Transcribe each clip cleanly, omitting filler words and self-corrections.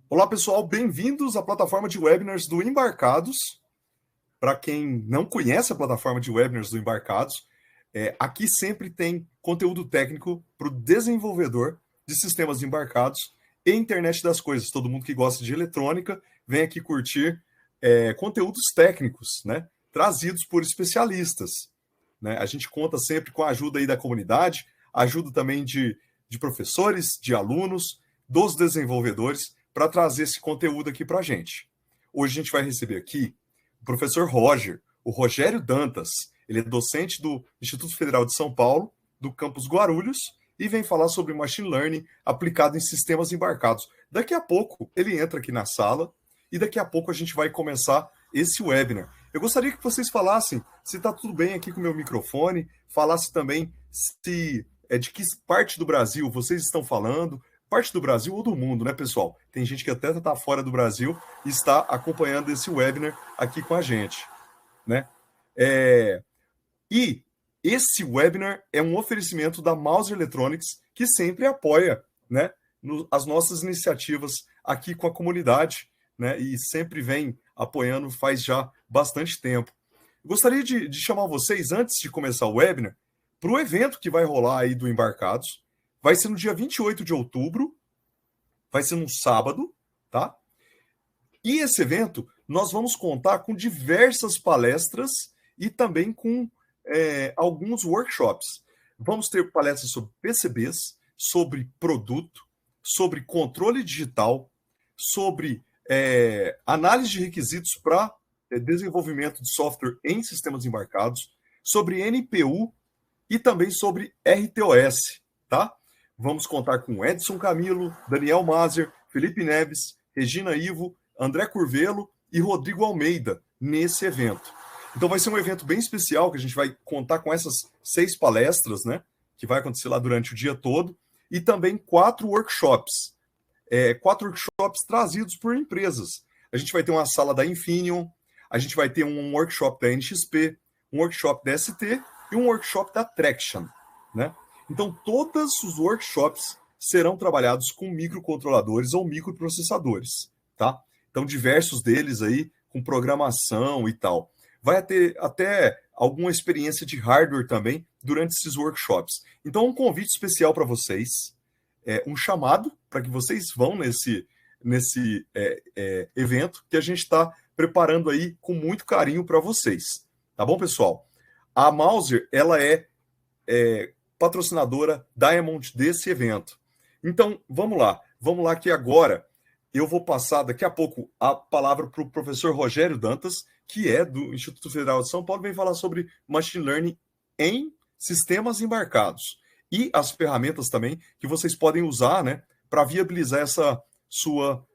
Olá, pessoal, bem-vindos à plataforma de webinars do Embarcados. Para quem não conhece a plataforma de webinars do Embarcados, aqui sempre tem conteúdo técnico para o desenvolvedor de sistemas embarcados e internet das coisas. Todo mundo que gosta de eletrônica vem aqui curtir conteúdos técnicos, né, trazidos por especialistas. Né? A gente conta sempre com a ajuda aí da comunidade, ajuda também de professores, de alunos, dos desenvolvedores, para trazer esse conteúdo aqui para a gente. Hoje a gente vai receber aqui o professor Roger, o Rogério Dantas. Ele é docente do Instituto Federal de São Paulo, do campus Guarulhos, e vem falar sobre Machine Learning aplicado em sistemas embarcados. Daqui a pouco ele entra aqui na sala e daqui a pouco a gente vai começar esse webinar. Eu gostaria que vocês falassem se está tudo bem aqui com o meu microfone, falasse também se de que parte do Brasil vocês estão falando, parte do Brasil ou do mundo, né, pessoal? Tem gente que até está fora do Brasil e está acompanhando esse webinar aqui com a gente, né? E esse webinar é um oferecimento da Mouse Electronics, que sempre apoia, né, as nossas iniciativas aqui com a comunidade, né, e sempre vem apoiando faz já bastante tempo. Gostaria de chamar vocês, antes de começar o webinar, para o evento que vai rolar aí do Embarcados. Vai ser no dia 28 de outubro, vai ser num sábado, tá? E esse evento, nós vamos contar com diversas palestras e também com alguns workshops. Vamos ter palestras sobre PCBs, sobre produto, sobre controle digital, sobre análise de requisitos para desenvolvimento de software em sistemas embarcados, sobre NPU e também sobre RTOS, tá? Vamos contar com Edson Camilo, Daniel Mazer, Felipe Neves, Regina Ivo, André Curvelo e Rodrigo Almeida nesse evento. Então vai ser um evento bem especial, que a gente vai contar com essas 6 palestras, né? Que vai acontecer lá durante o dia todo, e também 4 workshops. 4 workshops trazidos por empresas. A gente vai ter uma sala da Infineon, a gente vai ter um workshop da NXP, um workshop da ST e um workshop da Traction, né? Então, todos os workshops serão trabalhados com microcontroladores ou microprocessadores, tá? Então, diversos deles aí com programação e tal. Vai ter até alguma experiência de hardware também durante esses workshops. Então, um convite especial para vocês, um chamado para que vocês vão nesse evento que a gente está preparando aí com muito carinho para vocês. Tá bom, pessoal? A Mouser, ela é patrocinadora Diamond desse evento. Então, vamos lá que agora eu vou passar daqui a pouco a palavra para o professor Rogério Dantas, que é do Instituto Federal de São Paulo, vem falar sobre Machine Learning em sistemas embarcados e as ferramentas também que vocês podem usar, né, para viabilizar essa sua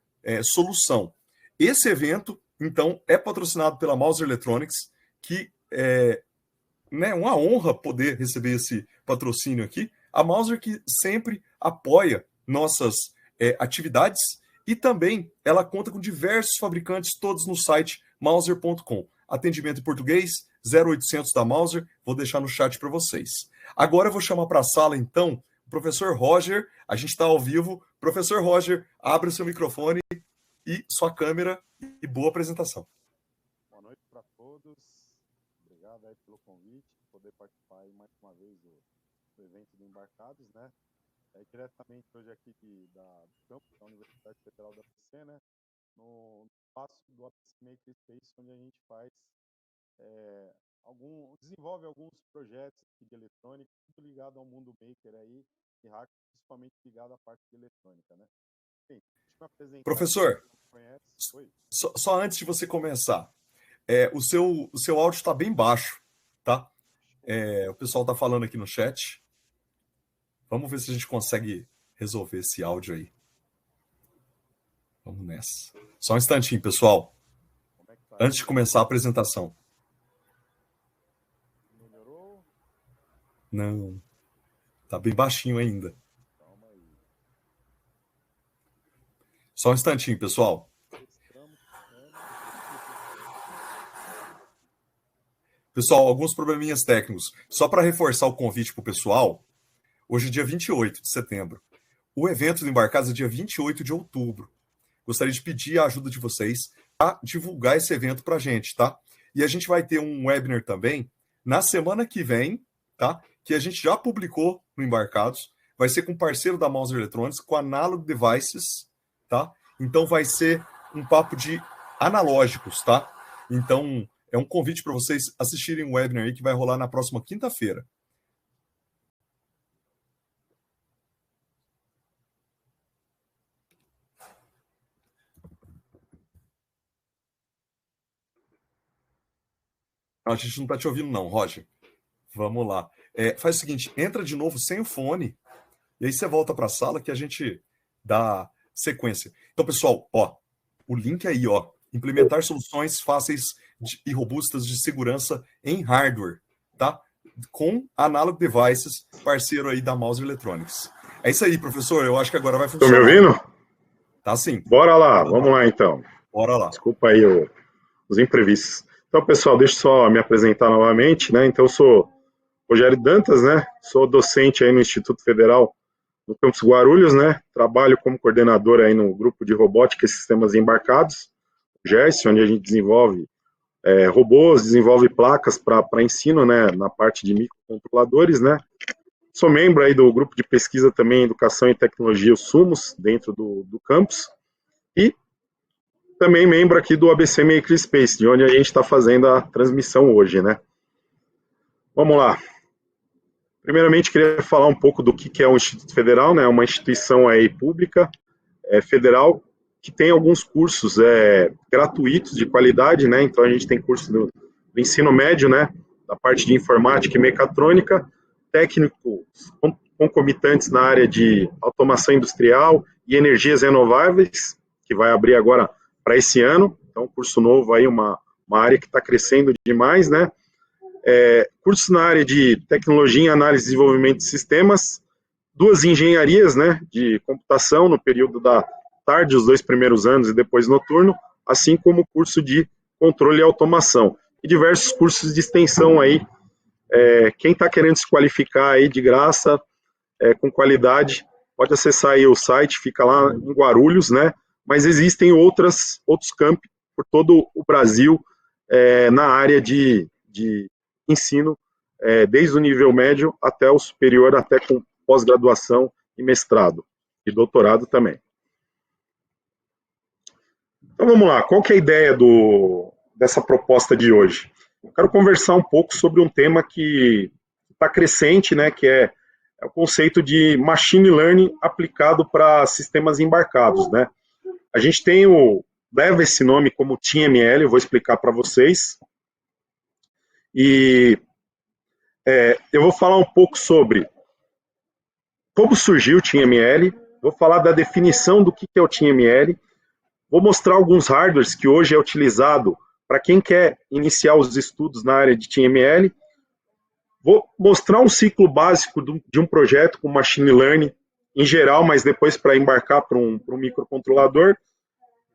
solução. Esse evento, então, é patrocinado pela Mouse Electronics, que né, uma honra poder receber esse patrocínio aqui. A Mouser que sempre apoia nossas atividades e também ela conta com diversos fabricantes, todos no site mouser.com. Atendimento em português, 0800 da Mouser, vou deixar no chat para vocês. Agora eu vou chamar para a sala, então, o professor Roger, a gente está ao vivo. Professor Roger, abra o seu microfone e sua câmera e boa apresentação. Boa noite para todos. Obrigado aí pelo convite, poder participar aí mais uma vez do evento do Embarcados, né? Diretamente hoje aqui do campus da Universidade Federal da ABC, né? No espaço do ABC Maker Space, onde a gente faz desenvolve alguns projetos de eletrônica, tudo ligado ao mundo maker aí, e hack, principalmente ligado à parte de eletrônica, né? Bem, deixa eu me apresentar. Professor, só antes de você começar, o seu áudio está bem baixo, tá? O pessoal está falando aqui no chat. Vamos ver se a gente consegue resolver esse áudio aí. Vamos nessa. Só um instantinho, pessoal. Antes de começar a apresentação. Melhorou? Não. Tá bem baixinho ainda. Calma aí. Só um instantinho, pessoal. Pessoal, alguns probleminhas técnicos. Só para reforçar o convite para o pessoal, hoje é dia 28 de setembro. O evento do Embarcados é dia 28 de outubro. gostaria de pedir a ajuda de vocês a divulgar esse evento para a gente, tá? E a gente vai ter um webinar também na semana que vem, tá? Que a gente já publicou no Embarcados, vai ser com parceiro da Mauser Electronics, com Analog Devices, tá? Então vai ser um papo de analógicos, tá? Então é um convite para vocês assistirem o webinar aí que vai rolar na próxima quinta-feira. A gente não está te ouvindo não, Roger. Vamos lá. Faz o seguinte, entra de novo sem o fone, e aí você volta para a sala que a gente dá sequência. Então, pessoal, ó, o link aí, ó, implementar soluções fáceis e robustas de segurança em hardware, tá? Com Analog Devices, parceiro aí da Mauser Electronics. É isso aí, professor, eu acho que agora vai funcionar. Estão me ouvindo? Tá sim. Bora lá, vamos lá então. Bora lá. Desculpa aí os imprevistos. Então, pessoal, deixa eu só me apresentar novamente, né? Então, eu sou Rogério Dantas, né? Sou docente aí no Instituto Federal no campus Guarulhos, né? Trabalho como coordenador aí no grupo de robótica e sistemas embarcados, GERS, onde a gente desenvolve robôs, desenvolve placas para ensino, né? Na parte de microcontroladores, né? Sou membro aí do grupo de pesquisa também, Educação e Tecnologia, o SUMOS, dentro do campus. E também membro aqui do ABC Makerspace, de onde a gente está fazendo a transmissão hoje, né? Vamos lá. Primeiramente, queria falar um pouco do que é o Instituto Federal, né? Uma instituição aí pública, federal, que tem alguns cursos gratuitos de qualidade, né? Então, a gente tem curso do ensino médio, né? Da parte de informática e mecatrônica, técnicos concomitantes na área de automação industrial e energias renováveis, que vai abrir agora para esse ano. Então, curso novo aí, uma área que está crescendo demais, né? Cursos na área de tecnologia, análise e desenvolvimento de sistemas, 2 engenharias, né, de computação no período da tarde, os 2 primeiros anos e depois noturno, assim como curso de controle e automação. E diversos cursos de extensão aí. Quem está querendo se qualificar aí de graça, com qualidade, pode acessar aí o site, fica lá em Guarulhos, né, mas existem outros campi por todo o Brasil na área de ensino, desde o nível médio até o superior, até com pós-graduação e mestrado, e doutorado também. Então vamos lá, qual que é a ideia dessa proposta de hoje? Eu quero conversar um pouco sobre um tema que está crescente, né, que é o conceito de machine learning aplicado para sistemas embarcados, né? A gente leva esse nome como TML, eu vou explicar para vocês. E eu vou falar um pouco sobre como surgiu o TML, vou falar da definição do que é o TML, vou mostrar alguns hardwares que hoje é utilizado para quem quer iniciar os estudos na área de TML, vou mostrar um ciclo básico de um projeto com machine learning em geral, mas depois para embarcar para um microcontrolador,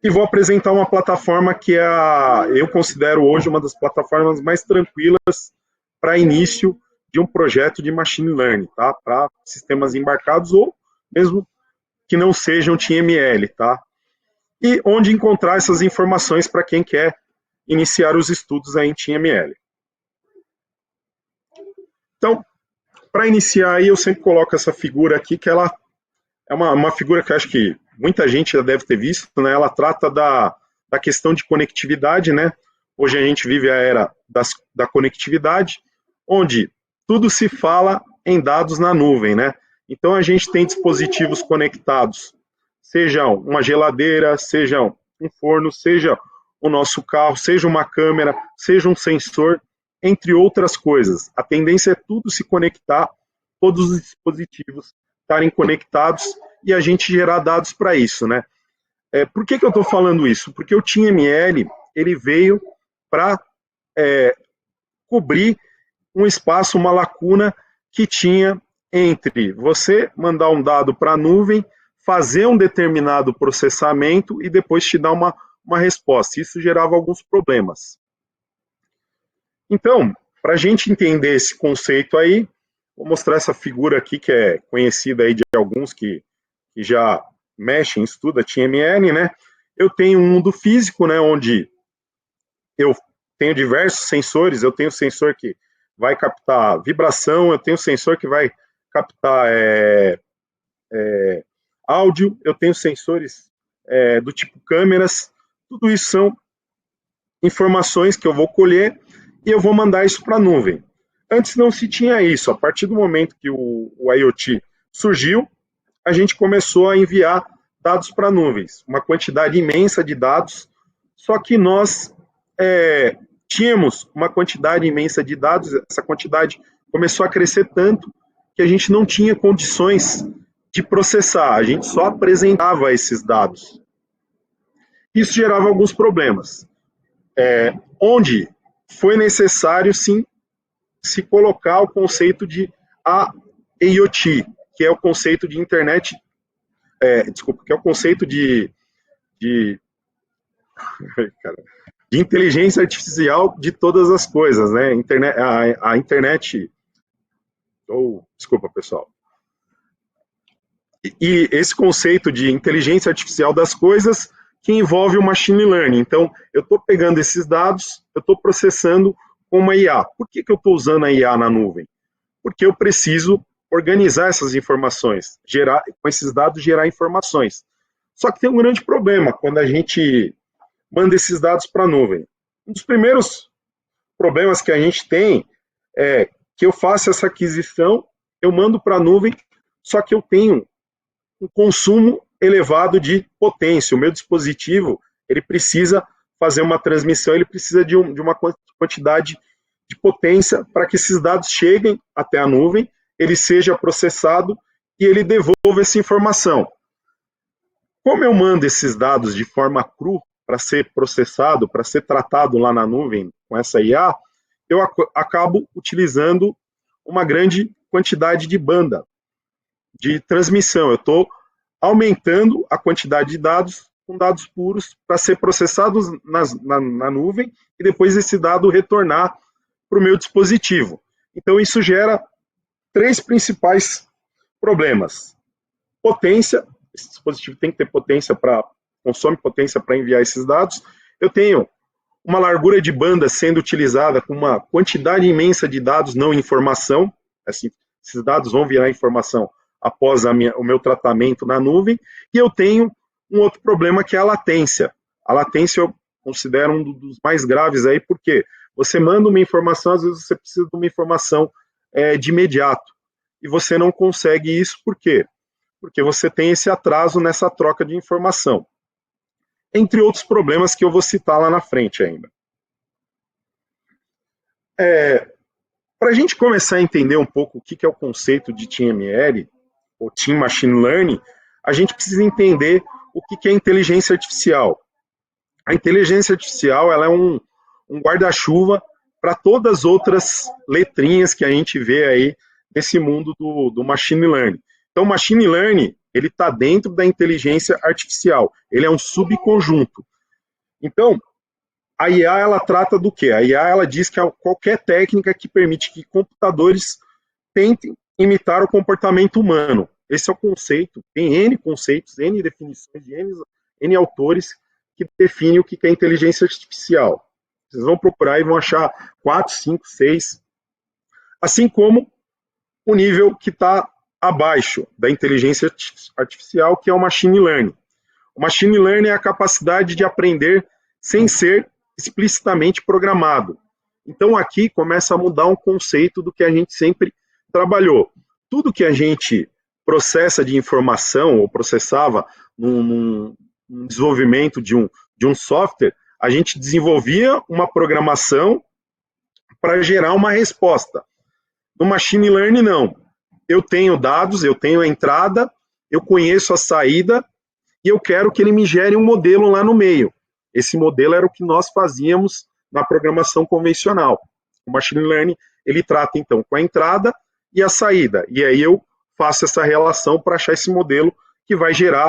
e vou apresentar uma plataforma que eu considero hoje uma das plataformas mais tranquilas para início de um projeto de machine learning, tá? Para sistemas embarcados ou mesmo que não sejam TML, tá? E onde encontrar essas informações para quem quer iniciar os estudos aí em TML. Então, para iniciar aí, eu sempre coloco essa figura aqui, que ela é uma figura que eu acho que muita gente já deve ter visto, né? Ela trata da questão de conectividade, né? Hoje a gente vive a era da conectividade, onde tudo se fala em dados na nuvem, né? Então a gente tem dispositivos conectados, sejam uma geladeira, seja um forno, seja o nosso carro, seja uma câmera, seja um sensor, entre outras coisas. A tendência é tudo se conectar, todos os dispositivos estarem conectados e a gente gerar dados para isso, né? Por que eu estou falando isso? Porque o TML, ele veio para cobrir um espaço, uma lacuna que tinha entre você mandar um dado para a nuvem, fazer um determinado processamento e depois te dar uma resposta. Isso gerava alguns problemas. Então, para a gente entender esse conceito aí, vou mostrar essa figura aqui que é conhecida aí de alguns que já mexem, estudam TML, né? Eu tenho um mundo físico, né, onde eu tenho diversos sensores, eu tenho sensor que vai captar vibração, eu tenho sensor que vai captar áudio, eu tenho sensores do tipo câmeras, tudo isso são informações que eu vou colher e eu vou mandar isso para a nuvem. Antes não se tinha isso, a partir do momento que o IoT surgiu, a gente começou a enviar dados para nuvens, uma quantidade imensa de dados, só que nós tínhamos uma quantidade imensa de dados, essa quantidade começou a crescer tanto que a gente não tinha condições de processar, a gente só apresentava esses dados. Isso gerava alguns problemas, onde foi necessário, sim, se colocar o conceito de IoT, que é o conceito de internet, que é o conceito de inteligência artificial de todas as coisas, né? A internet, desculpa, pessoal. E esse conceito de inteligência artificial das coisas que envolve o machine learning. Então, eu estou pegando esses dados, eu estou processando com uma IA. Por que eu estou usando a IA na nuvem? Porque eu preciso organizar essas informações, com esses dados, gerar informações. Só que tem um grande problema quando a gente manda esses dados para a nuvem. Um dos primeiros problemas que a gente tem é que eu faço essa aquisição, eu mando para a nuvem, só que eu tenho um consumo elevado de potência. O meu dispositivo, ele precisa fazer uma transmissão, ele precisa de uma quantidade de potência para que esses dados cheguem até a nuvem, ele seja processado e ele devolva essa informação. Como eu mando esses dados de forma cru para ser processado, para ser tratado lá na nuvem com essa IA, eu acabo utilizando uma grande quantidade de banda de transmissão. Eu estou aumentando a quantidade de dados com dados puros para ser processados na nuvem e depois esse dado retornar para o meu dispositivo. Então, isso gera 3 principais problemas. Potência, esse dispositivo tem que ter potência consome potência para enviar esses dados. Eu tenho uma largura de banda sendo utilizada com uma quantidade imensa de dados, não informação. Assim, esses dados vão virar informação após o meu tratamento na nuvem. E eu tenho um outro problema que é a latência. A latência eu considero um dos mais graves aí, porque você manda uma informação, às vezes você precisa de uma informação de imediato. E você não consegue isso, por quê? Porque você tem esse atraso nessa troca de informação. Entre outros problemas que eu vou citar lá na frente ainda. Para a gente começar a entender um pouco o que é o conceito de TML, ou Team Machine Learning, a gente precisa entender o que é inteligência artificial. A inteligência artificial ela é um guarda-chuva para todas as outras letrinhas que a gente vê aí nesse mundo do Machine Learning. Então, o Machine Learning, ele está dentro da inteligência artificial. Ele é um subconjunto. Então, a IA, ela trata do quê? A IA, ela diz que qualquer técnica que permite que computadores tentem imitar o comportamento humano. Esse é o conceito. Tem N conceitos, N definições, de N autores que definem o que é inteligência artificial. Vocês vão procurar e vão achar 4, 5, 6. Assim como o nível que está abaixo da inteligência artificial, que é o Machine Learning. O Machine Learning é a capacidade de aprender sem ser explicitamente programado. Então, aqui começa a mudar um conceito do que a gente sempre trabalhou. Tudo que a gente processa de informação, ou processava num desenvolvimento de um software, a gente desenvolvia uma programação para gerar uma resposta. No Machine Learning, não. Eu tenho dados, eu tenho a entrada, eu conheço a saída, e eu quero que ele me gere um modelo lá no meio. Esse modelo era o que nós fazíamos na programação convencional. O Machine Learning, ele trata, então, com a entrada e a saída. E aí eu faço essa relação para achar esse modelo que vai gerar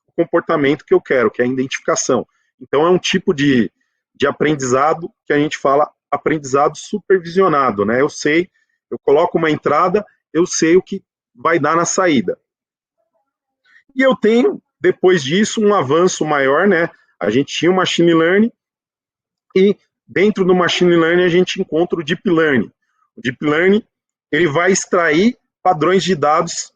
o comportamento que eu quero, que é a identificação. Então, é um tipo de aprendizado que a gente fala aprendizado supervisionado, né? Eu coloco uma entrada, eu sei o que vai dar na saída. E eu tenho, depois disso, um avanço maior, né? A gente tinha o machine learning e dentro do machine learning a gente encontra o deep learning. O deep learning, ele vai extrair padrões de dados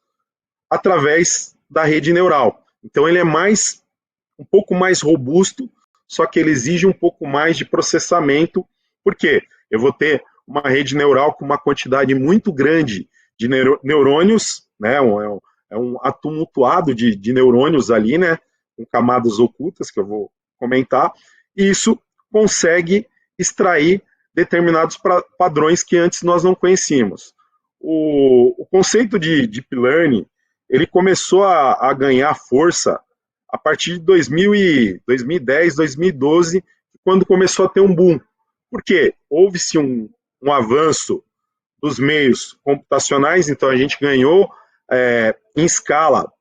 através da rede neural. Então ele é um pouco mais robusto, só que ele exige um pouco mais de processamento. Por quê? Eu vou ter uma rede neural com uma quantidade muito grande de neurônios, né? É um atumultuado de neurônios ali, né? Com camadas ocultas, que eu vou comentar, e isso consegue extrair determinados padrões que antes nós não conhecíamos. O conceito de Deep Learning, ele começou a ganhar força a partir de 2010, 2012, quando começou a ter um boom. Por quê? Houve-se um avanço dos meios computacionais, então a gente ganhou em escala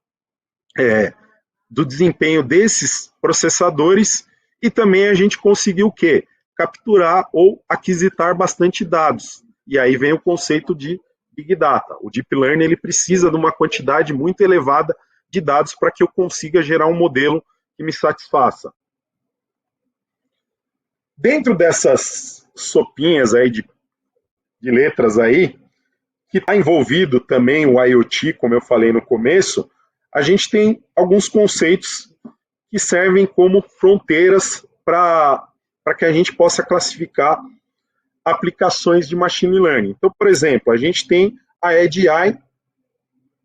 do desempenho desses processadores e também a gente conseguiu o quê? Capturar ou aquisitar bastante dados. E aí vem o conceito de Big Data. O Deep Learning ele precisa de uma quantidade muito elevada de dados para que eu consiga gerar um modelo que me satisfaça. Dentro dessas sopinhas aí de letras aí, que está envolvido também o IoT, como eu falei no começo, a gente tem alguns conceitos que servem como fronteiras para que a gente possa classificar aplicações de machine learning. Então, por exemplo, a gente tem a Edge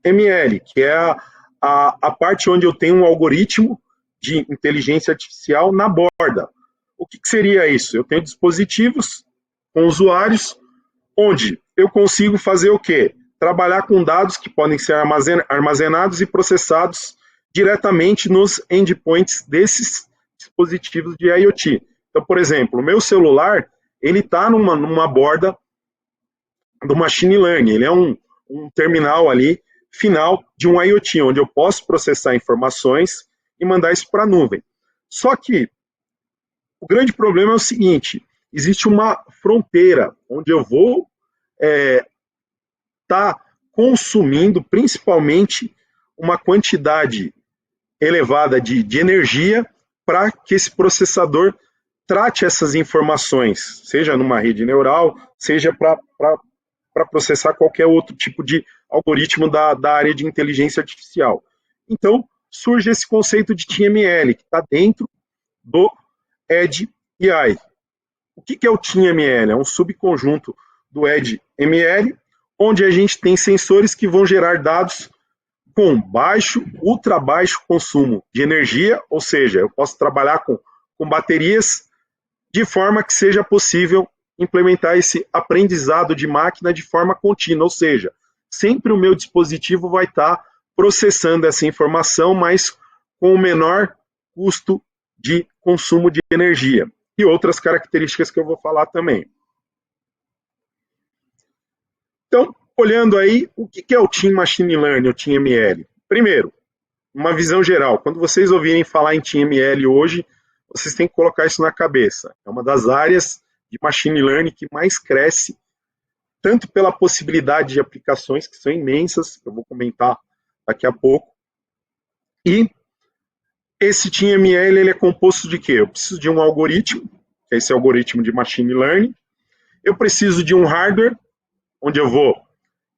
ML, que é a parte onde eu tenho um algoritmo de inteligência artificial na borda. O que seria isso? Eu tenho dispositivos com usuários onde eu consigo fazer o quê? Trabalhar com dados que podem ser armazenados e processados diretamente nos endpoints desses dispositivos de IoT. Então, por exemplo, o meu celular, ele está numa borda do machine learning, ele é um terminal ali final de um IoT, onde eu posso processar informações e mandar isso para a nuvem. Só que o grande problema é o seguinte, existe uma fronteira onde eu vou tá consumindo principalmente uma quantidade elevada de energia para que esse processador trate essas informações, seja numa rede neural, seja para processar qualquer outro tipo de algoritmo da área de inteligência artificial. Então, surge esse conceito de TML, que está dentro do Edge AI. O que é o TML? É um subconjunto do Edge ML, onde a gente tem sensores que vão gerar dados com ultra baixo consumo de energia, ou seja, eu posso trabalhar com baterias de forma que seja possível implementar esse aprendizado de máquina de forma contínua, ou seja, sempre o meu dispositivo vai estar processando essa informação, mas com o menor custo de consumo de energia. E outras características que eu vou falar também. Então, olhando aí, o que é o Team Machine Learning, o TML? Primeiro, uma visão geral. Quando vocês ouvirem falar em TML hoje, vocês têm que colocar isso na cabeça. É uma das áreas de Machine Learning que mais cresce, tanto pela possibilidade de aplicações, que são imensas, que eu vou comentar daqui a pouco, e esse TML ele é composto de quê? Eu preciso de um algoritmo, que é esse algoritmo de Machine Learning, eu preciso de um hardware, onde eu vou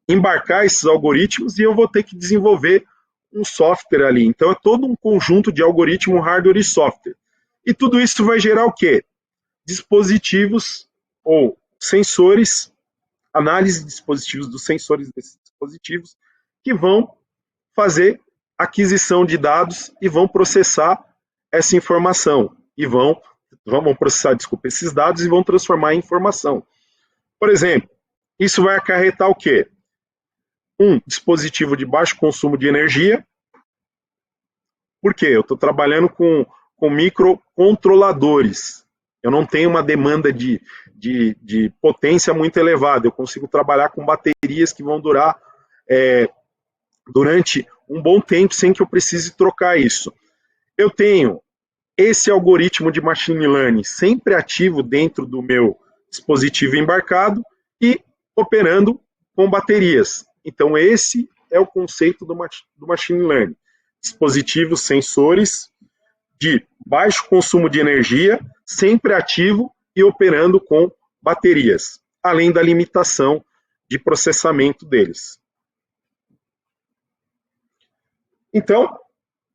embarcar esses algoritmos e eu vou ter que desenvolver um software ali. Então, é todo um conjunto de algoritmo, hardware e software. E tudo isso vai gerar o quê? Dispositivos ou sensores, análise de dispositivos dos sensores desses dispositivos, que vão fazer aquisição de dados e vão processar essa informação. E vão processar, esses dados e vão transformar em informação. Por exemplo, isso vai acarretar o quê? Um dispositivo de baixo consumo de energia. Por quê? Eu estou trabalhando com microcontroladores. Eu não tenho uma demanda de potência muito elevada. Eu consigo trabalhar com baterias que vão durar durante um bom tempo sem que eu precise trocar isso. Eu tenho esse algoritmo de machine learning sempre ativo dentro do meu dispositivo embarcado e operando com baterias. Então, esse é o conceito do machine learning. Dispositivos, sensores de baixo consumo de energia, sempre ativo e operando com baterias, além da limitação de processamento deles. Então,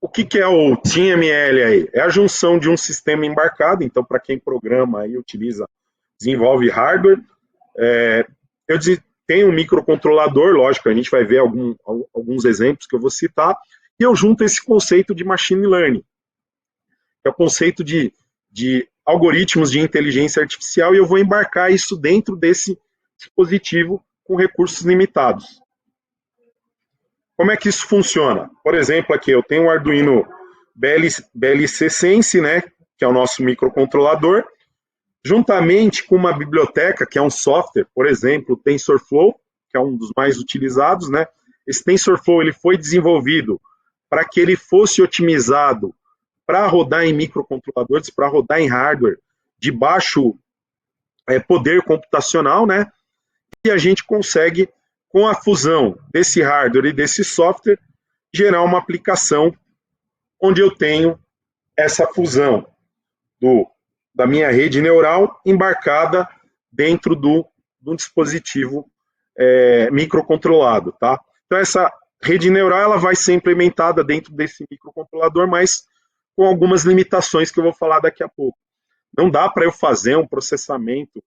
o que é o TeamML aí? É a junção de um sistema embarcado, então para quem programa e desenvolve hardware, eu tenho um microcontrolador, lógico, a gente vai ver alguns exemplos que eu vou citar, e eu junto esse conceito de machine learning, que é o conceito de algoritmos de inteligência artificial, e eu vou embarcar isso dentro desse dispositivo com recursos limitados. Como é que isso funciona? Por exemplo, aqui eu tenho um Arduino BLC Sense, né, que é o nosso microcontrolador, juntamente com uma biblioteca, que é um software, por exemplo, o TensorFlow, que é um dos mais utilizados, né? Esse TensorFlow ele foi desenvolvido para que ele fosse otimizado para rodar em microcontroladores, para rodar em hardware de baixo poder computacional, né? E a gente consegue, com a fusão desse hardware e desse software, gerar uma aplicação onde eu tenho essa fusão da minha rede neural embarcada dentro do dispositivo microcontrolado, tá? Então essa rede neural ela vai ser implementada dentro desse microcontrolador, mas com algumas limitações que eu vou falar daqui a pouco. Não dá para eu fazer um processamento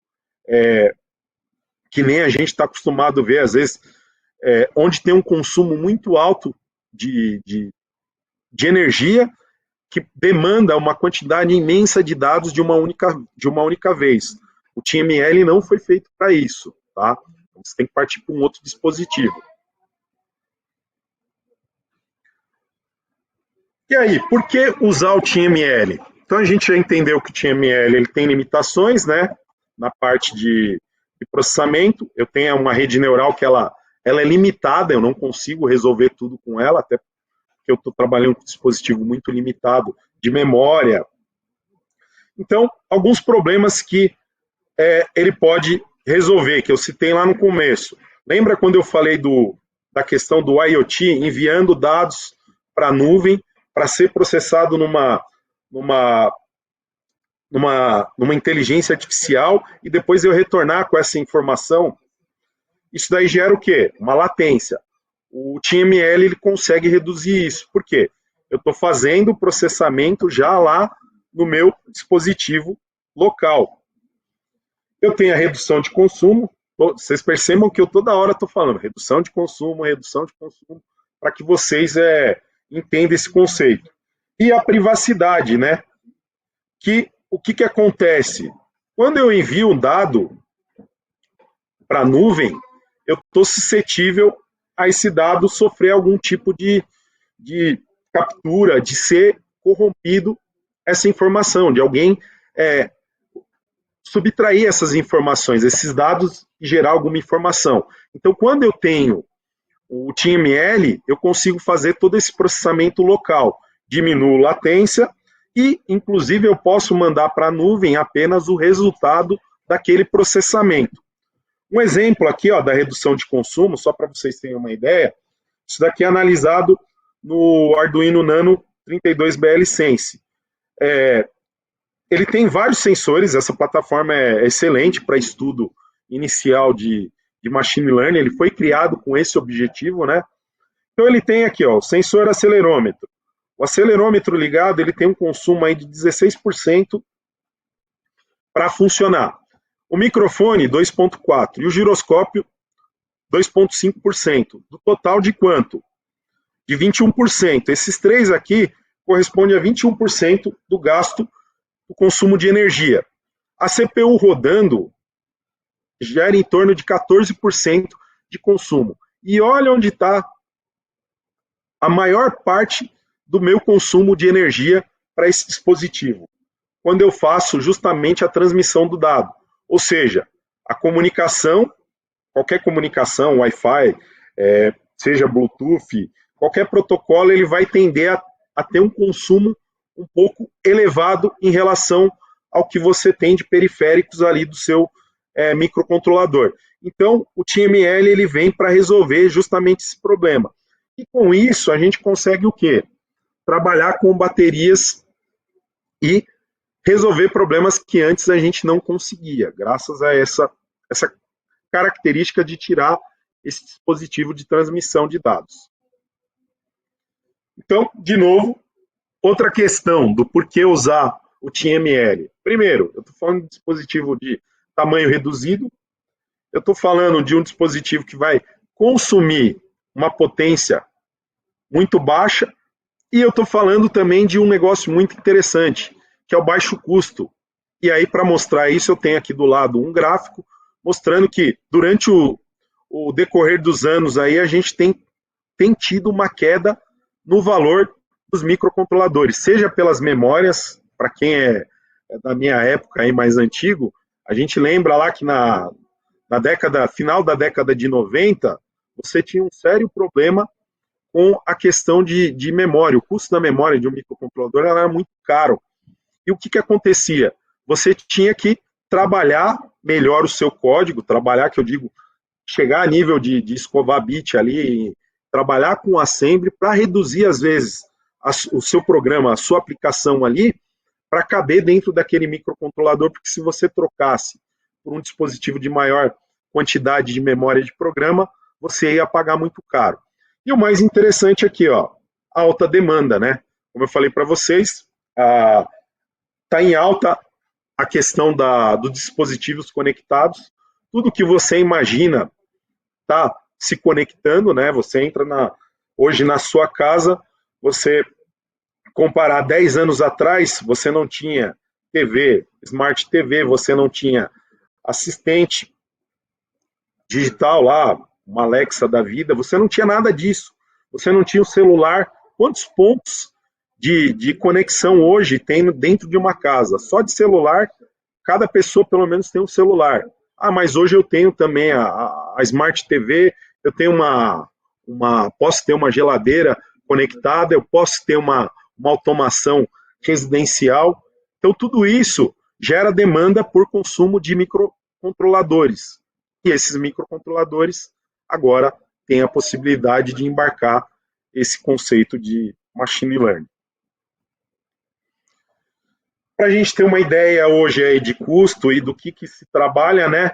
que nem a gente está acostumado a ver, às vezes, onde tem um consumo muito alto de energia, que demanda uma quantidade imensa de dados de uma única vez. O TeamML não foi feito para isso, tá? Você tem que partir para um outro dispositivo. E aí, por que usar o TeamML? Então a gente já entendeu que o TeamML ele tem limitações, né? Na parte de processamento. Eu tenho uma rede neural que ela é limitada, eu não consigo resolver tudo com ela, até porque eu estou trabalhando com um dispositivo muito limitado de memória. Então, alguns problemas que ele pode resolver, que eu citei lá no começo. Lembra quando eu falei da questão do IoT, enviando dados para a nuvem, para ser processado numa inteligência artificial, e depois eu retornar com essa informação? Isso daí gera o quê? Uma latência. O TeamML ele consegue reduzir isso. Por quê? Eu estou fazendo o processamento já lá no meu dispositivo local. Eu tenho a redução de consumo. Vocês percebam que eu toda hora estou falando redução de consumo, para que vocês entendam esse conceito. E a privacidade, né? O que acontece? Quando eu envio um dado para a nuvem, eu estou suscetível a esse dado sofrer algum tipo de captura, de ser corrompido essa informação, de alguém subtrair essas informações, esses dados e gerar alguma informação. Então, quando eu tenho o TeamML, eu consigo fazer todo esse processamento local, diminuo latência e, inclusive, eu posso mandar para a nuvem apenas o resultado daquele processamento. Um exemplo aqui da redução de consumo, só para vocês terem uma ideia, isso daqui é analisado no Arduino Nano 32BL Sense. Ele tem vários sensores, essa plataforma é excelente para estudo inicial de machine learning, ele foi criado com esse objetivo, né? Então ele tem aqui, o sensor acelerômetro. O acelerômetro ligado, ele tem um consumo aí de 16% para funcionar. O microfone, 2,4%. E o giroscópio, 2,5%. Do total de quanto? De 21%. Esses três aqui correspondem a 21% do gasto do consumo de energia. A CPU rodando gera em torno de 14% de consumo. E olha onde está a maior parte do meu consumo de energia para esse dispositivo. Quando eu faço justamente a transmissão do dado. Ou seja, a comunicação, qualquer comunicação, Wi-Fi, seja Bluetooth, qualquer protocolo, ele vai tender a ter um consumo um pouco elevado em relação ao que você tem de periféricos ali do seu microcontrolador. Então, o TeamML ele vem para resolver justamente esse problema. E com isso, a gente consegue o quê? Trabalhar com baterias e resolver problemas que antes a gente não conseguia, graças a essa característica de tirar esse dispositivo de transmissão de dados. Então, de novo, outra questão do porquê usar o TiML. Primeiro, eu estou falando de dispositivo de tamanho reduzido, eu estou falando de um dispositivo que vai consumir uma potência muito baixa, e eu estou falando também de um negócio muito interessante, que é o baixo custo. E aí, para mostrar isso, eu tenho aqui do lado um gráfico mostrando que durante o decorrer dos anos aí, a gente tem tido uma queda no valor dos microcontroladores, seja pelas memórias, para quem é da minha época aí mais antigo, a gente lembra lá que na final da década de 90, você tinha um sério problema com a questão de memória. O custo da memória de um microcontrolador era muito caro. E o que acontecia? Você tinha que trabalhar melhor o seu código, trabalhar, que eu digo, chegar a nível de escovar bit ali, trabalhar com assembly para reduzir, às vezes, o seu programa, a sua aplicação ali, para caber dentro daquele microcontrolador, porque se você trocasse por um dispositivo de maior quantidade de memória de programa, você ia pagar muito caro. E o mais interessante aqui, ó, a alta demanda, né? Como eu falei para vocês, está em alta a questão dos dispositivos conectados. Tudo que você imagina está se conectando, né? Você entra hoje na sua casa, você comparar 10 anos atrás, você não tinha TV, Smart TV, você não tinha assistente digital lá, uma Alexa da vida, você não tinha nada disso. Você não tinha o celular. Quantos pontos de conexão hoje tem dentro de uma casa? Só de celular, cada pessoa pelo menos tem um celular. Ah, mas hoje eu tenho também a Smart TV, eu tenho posso ter uma geladeira conectada, eu posso ter uma automação residencial. Então, tudo isso gera demanda por consumo de microcontroladores. E esses microcontroladores agora têm a possibilidade de embarcar esse conceito de machine learning. Para a gente ter uma ideia hoje aí de custo e do que se trabalha, né?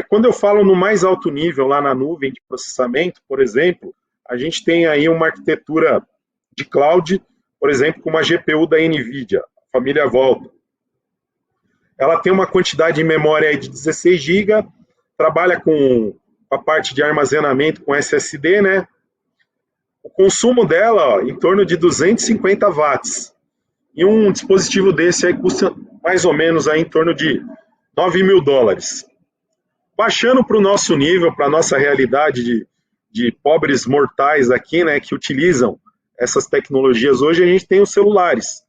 Quando eu falo no mais alto nível, lá na nuvem de processamento, por exemplo, a gente tem aí uma arquitetura de cloud, por exemplo, com uma GPU da NVIDIA, a família Volta. Ela tem uma quantidade de memória aí de 16 GB, trabalha com a parte de armazenamento com SSD, né? O consumo dela, ó, em torno de 250 watts. E um dispositivo desse aí custa mais ou menos aí em torno de $9.000. Baixando para o nosso nível, para a nossa realidade de pobres mortais aqui, né, que utilizam essas tecnologias hoje, a gente tem os celulares.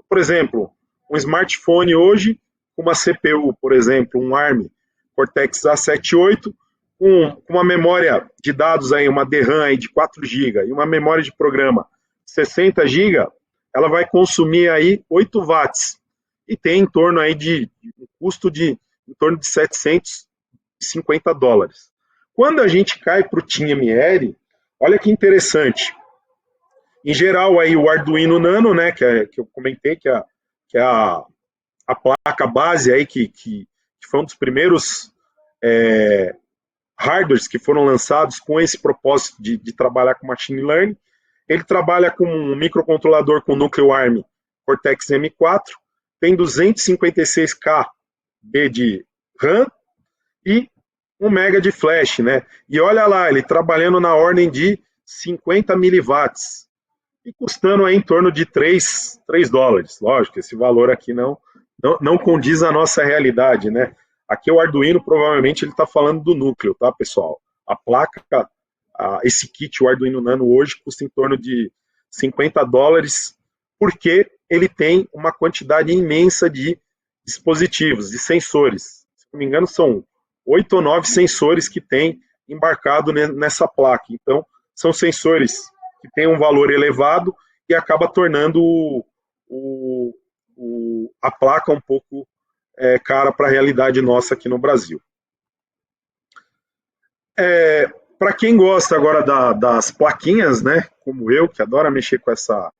Por exemplo, um smartphone hoje, com uma CPU, por exemplo, um ARM Cortex A78, com uma memória de dados, aí, uma DRAM aí de 4 GB e uma memória de programa 60 GB, ela vai consumir aí 8 watts e tem em torno aí de um custo em torno de $750. Quando a gente cai para o TiML, olha que interessante. Em geral, aí o Arduino Nano, né, que eu comentei, que é a placa base aí, que foi um dos primeiros hardwares que foram lançados com esse propósito de trabalhar com machine learning. Ele trabalha com um microcontrolador com núcleo ARM Cortex M4, tem 256K de RAM e 1 MB de flash, né? E olha lá, ele trabalhando na ordem de 50 miliwatts e custando aí em torno de $3. Lógico, esse valor aqui não condiz a nossa realidade, né? Aqui o Arduino, provavelmente, ele está falando do núcleo, tá, pessoal? A placa, esse kit, o Arduino Nano, hoje custa em torno de $50, porque ele tem uma quantidade imensa de dispositivos, de sensores. Se não me engano, são 8 ou 9 sensores que tem embarcado nessa placa. Então, são sensores que têm um valor elevado e acaba tornando a placa um pouco cara para a realidade nossa aqui no Brasil. Para quem gosta agora das plaquinhas, né, como eu, que adora mexer com essa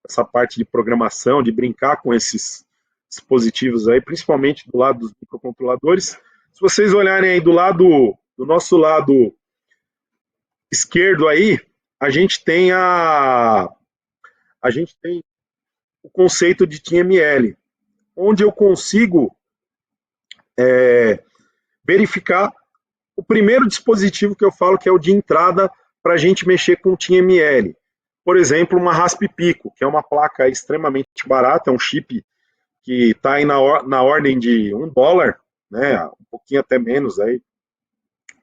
essa parte de programação, de brincar com esses dispositivos aí, principalmente do lado dos microcontroladores. Se vocês olharem aí do nosso lado esquerdo aí, a gente tem o conceito de TML, onde eu consigo verificar o primeiro dispositivo que eu falo que é o de entrada para a gente mexer com TML. Por exemplo, uma Raspi Pico, que é uma placa extremamente barata, é um chip que está aí na ordem de $1, né, um pouquinho até menos aí,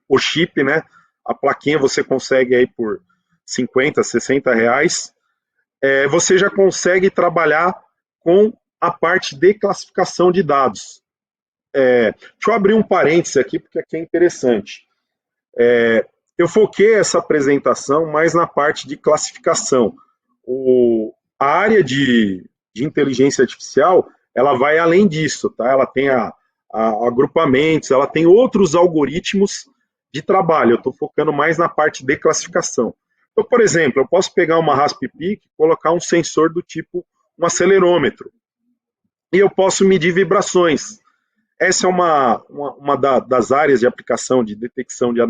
o chip, né, a plaquinha você consegue aí por 50, 60 reais, você já consegue trabalhar com a parte de classificação de dados. Deixa eu abrir um parênteses aqui, porque aqui é interessante. Eu foquei essa apresentação mais na parte de classificação. A área de inteligência artificial, ela vai além disso, tá? Ela tem agrupamentos, ela tem outros algoritmos de trabalho. Eu estou focando mais na parte de classificação. Então, por exemplo, eu posso pegar uma Raspi Pico e colocar um sensor do tipo um acelerômetro. E eu posso medir vibrações. Essa é uma das áreas de aplicação de detecção de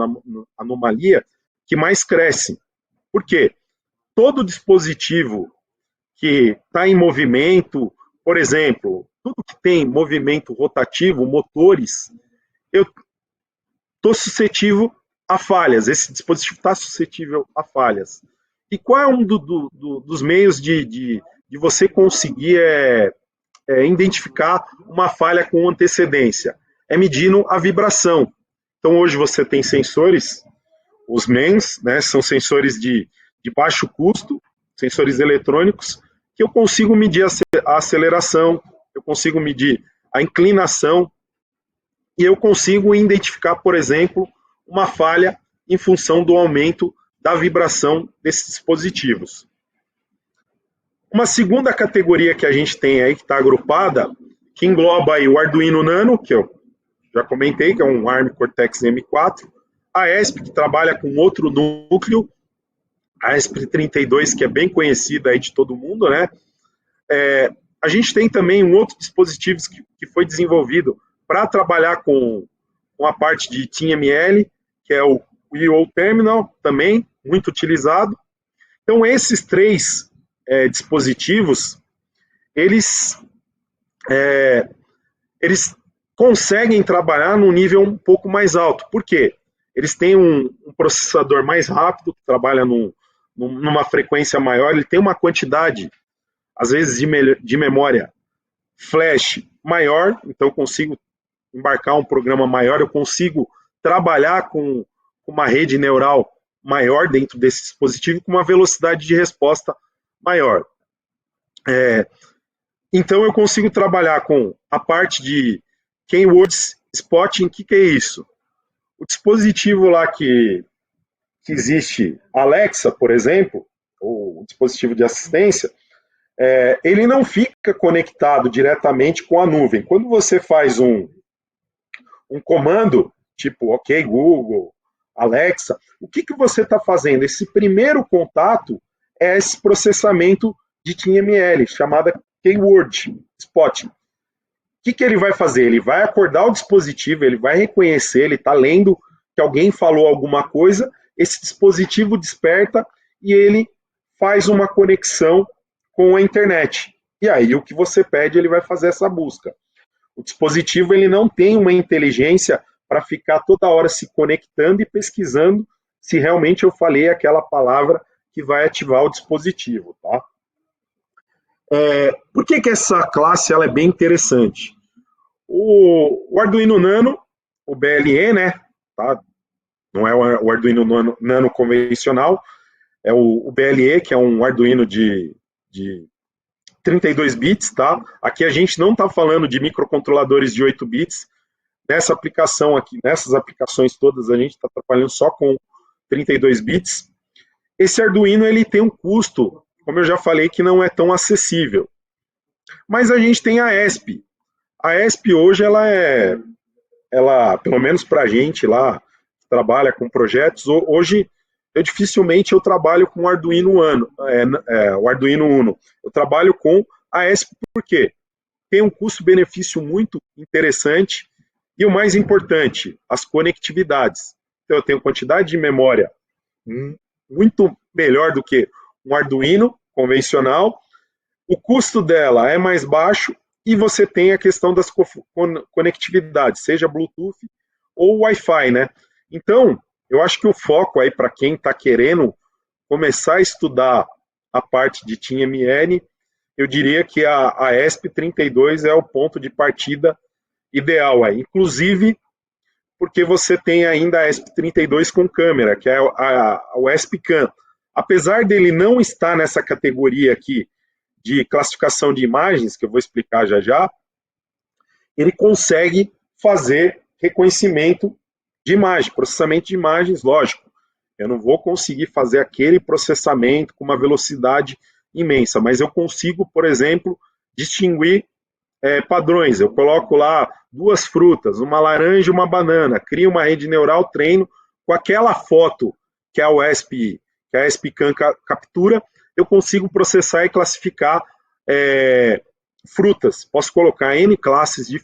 anomalia que mais cresce. Por quê? Todo dispositivo que está em movimento, por exemplo, tudo que tem movimento rotativo, motores, eu estou suscetível a falhas. Esse dispositivo está suscetível a falhas. E qual é um dos meios de você conseguir identificar uma falha com antecedência? É medindo a vibração. Então, hoje você tem sensores, os MEMS, né, são sensores de baixo custo, sensores eletrônicos, que eu consigo medir a aceleração, eu consigo medir a inclinação, e eu consigo identificar, por exemplo, uma falha em função do aumento da vibração desses dispositivos. Uma segunda categoria que a gente tem aí, que está agrupada, que engloba aí o Arduino Nano, que eu já comentei, que é um ARM Cortex M4, a ESP, que trabalha com outro núcleo, a ESP32, que é bem conhecida aí de todo mundo, né? A gente tem também um outro dispositivo que foi desenvolvido para trabalhar com a parte de TML, que é o I/O Terminal, também muito utilizado. Então, esses três dispositivos, eles conseguem trabalhar num nível um pouco mais alto. Por quê? Eles têm um processador mais rápido, que trabalha numa frequência maior, ele tem uma quantidade, às vezes, de memória flash maior, então eu consigo embarcar um programa maior, eu consigo trabalhar com uma rede neural maior dentro desse dispositivo, com uma velocidade de resposta maior. Então eu consigo trabalhar com a parte de keywords spotting. O que é isso? O dispositivo lá que existe, Alexa, por exemplo, o dispositivo de assistência, ele não fica conectado diretamente com a nuvem. Quando você faz um comando, tipo, ok, Google, Alexa, o que você está fazendo? Esse primeiro contato é esse processamento de TML, chamada Keyword Spotting. O que ele vai fazer? Ele vai acordar o dispositivo, ele vai reconhecer, ele está lendo que alguém falou alguma coisa, esse dispositivo desperta e ele faz uma conexão com a internet. E aí o que você pede, ele vai fazer essa busca. O dispositivo ele não tem uma inteligência para ficar toda hora se conectando e pesquisando se realmente eu falei aquela palavra que vai ativar o dispositivo, tá? Por que essa classe ela é bem interessante? O Arduino Nano, o BLE, né? Tá? Não é o Arduino Nano convencional, é o BLE, que é um Arduino de 32 bits, tá? Aqui a gente não está falando de microcontroladores de 8 bits. Nessa aplicação aqui, nessas aplicações todas, a gente está trabalhando só com 32 bits. Esse Arduino ele tem um custo, como eu já falei, que não é tão acessível. Mas a gente tem a ESP. A ESP hoje, ela pelo menos para a gente lá, que trabalha com projetos, hoje dificilmente eu trabalho com o Arduino Uno. O Arduino Uno. Eu trabalho com a ESP por quê? Tem um custo-benefício muito interessante e o mais importante, as conectividades. Então, eu tenho quantidade de memória muito melhor do que um Arduino convencional, o custo dela é mais baixo e você tem a questão das conectividades, seja Bluetooth ou Wi-Fi, né? Então, eu acho que o foco aí para quem está querendo começar a estudar a parte de TeamML, eu diria que a ESP32 é o ponto de partida ideal aí. Inclusive, porque você tem ainda a ESP32 com câmera, que é o ESP-CAM. Apesar dele não estar nessa categoria aqui de classificação de imagens, que eu vou explicar já já, ele consegue fazer reconhecimento de imagem, processamento de imagens, lógico. Eu não vou conseguir fazer aquele processamento com uma velocidade imensa, mas eu consigo, por exemplo, distinguir padrões. Eu coloco lá 2 frutas, uma laranja e uma banana, crio uma rede neural, treino com aquela foto que a ESP-CAM captura, eu consigo processar e classificar frutas. Posso colocar N classes de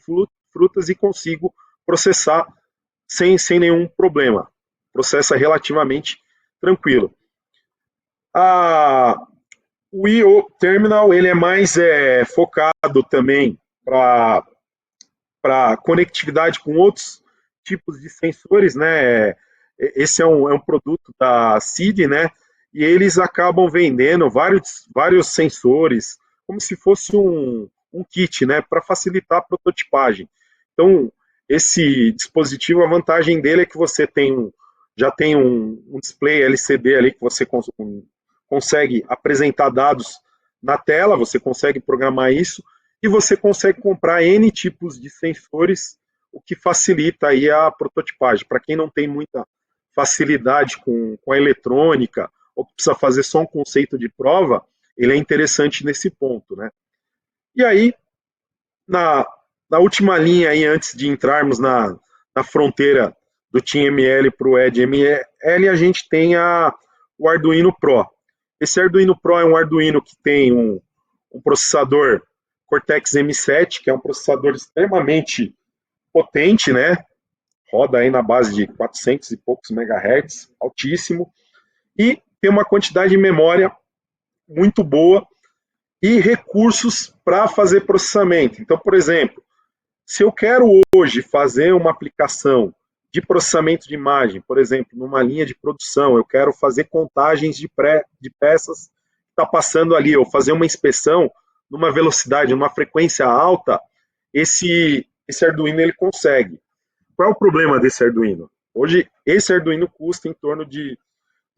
frutas e consigo processar sem nenhum problema. Processa relativamente tranquilo. O I/O Terminal ele é mais focado também para conectividade com outros tipos de sensores, né? Esse é um produto da CID, né? E eles acabam vendendo vários sensores, como se fosse um kit, né? Para facilitar a prototipagem. Então, esse dispositivo, a vantagem dele é que você já tem um display LCD ali que você consegue apresentar dados na tela, você consegue programar isso, e você consegue comprar N tipos de sensores, o que facilita aí a prototipagem. Para quem não tem muita facilidade com a eletrônica, ou que precisa fazer só um conceito de prova, ele é interessante nesse ponto, né? E aí, na última linha aí, antes de entrarmos na fronteira do TeamML para o EdML, a gente tem o Arduino Pro. Esse Arduino Pro é um Arduino que tem um processador Cortex M7, que é um processador extremamente potente, né? Roda aí na base de 400 e poucos megahertz, altíssimo, e tem uma quantidade de memória muito boa e recursos para fazer processamento. Então, por exemplo, se eu quero hoje fazer uma aplicação de processamento de imagem, por exemplo, numa linha de produção, eu quero fazer contagens de peças que está passando ali, ou fazer uma inspeção numa velocidade, numa frequência alta, esse Arduino ele consegue. Qual é o problema desse Arduino? Hoje, esse Arduino custa em torno de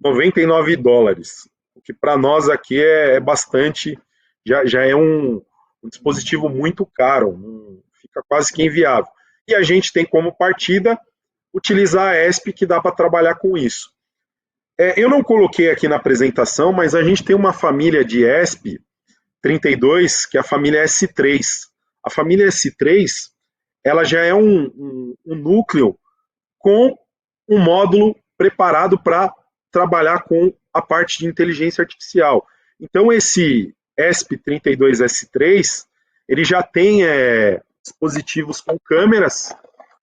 $99, o que para nós aqui é bastante, já é um dispositivo muito caro, fica quase que inviável. E a gente tem como partida utilizar a ESP, que dá para trabalhar com isso. Eu não coloquei aqui na apresentação, mas a gente tem uma família de ESP 32, que é a família S3. A família S3, ela já é um núcleo com um módulo preparado para trabalhar com a parte de inteligência artificial. Então, esse ESP32S3, ele já tem dispositivos com câmeras.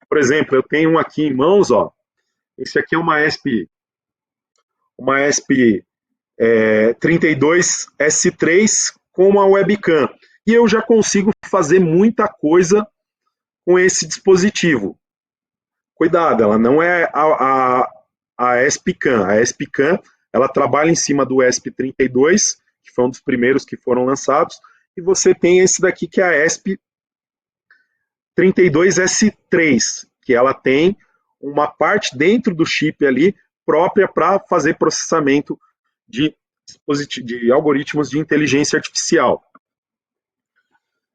Por exemplo, eu tenho um aqui em mãos, ó. Esse aqui é uma ESP 32S3 com uma webcam. E eu já consigo fazer muita coisa com esse dispositivo. Cuidado, ela não é a ESP-CAM. A ESP-CAM, ela trabalha em cima do ESP32, que foi um dos primeiros que foram lançados, e você tem esse daqui que é a ESP32S3, que ela tem uma parte dentro do chip ali própria para fazer processamento de algoritmos de inteligência artificial.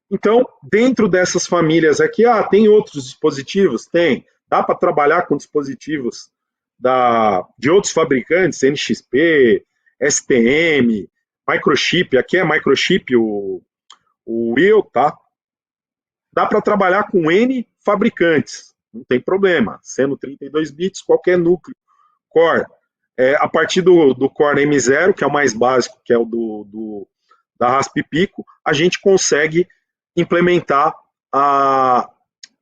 Então, dentro dessas famílias aqui, tem outros dispositivos? Tem. Dá para trabalhar com dispositivos de outros fabricantes, NXP, STM, Microchip. Aqui é Microchip, o Will, tá? Dá para trabalhar com N fabricantes, não tem problema. Sendo 32 bits, qualquer núcleo core A partir do Core M0, que é o mais básico, que é o da Rasp Pico, a gente consegue implementar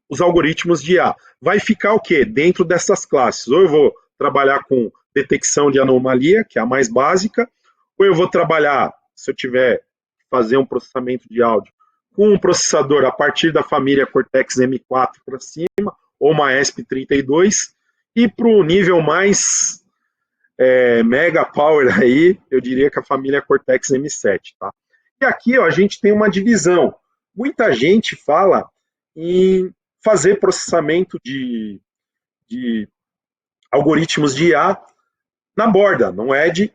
os algoritmos de IA. Vai ficar o quê? Dentro dessas classes. Ou eu vou trabalhar com detecção de anomalia, que é a mais básica, ou eu vou trabalhar, se eu tiver fazer um processamento de áudio, com um processador a partir da família Cortex M4 para cima, ou uma ESP32, e para o nível mais mega power aí, eu diria que a família Cortex M7, tá? E aqui, ó, a gente tem uma divisão. Muita gente fala em fazer processamento de algoritmos de IA na borda, no Edge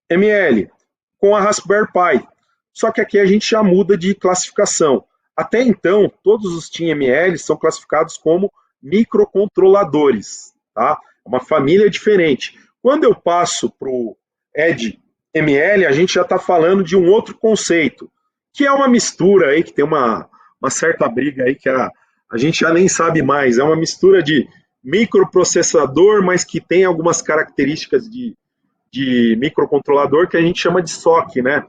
ML, com a Raspberry Pi. Só que aqui a gente já muda de classificação. Até então, todos os TeamML são classificados como microcontroladores, tá? É uma família diferente. Quando eu passo para o Edge ML, a gente já está falando de um outro conceito, que é uma mistura aí, que tem uma certa briga aí que a gente já nem sabe mais. É uma mistura de microprocessador, mas que tem algumas características de microcontrolador que a gente chama de SoC, né?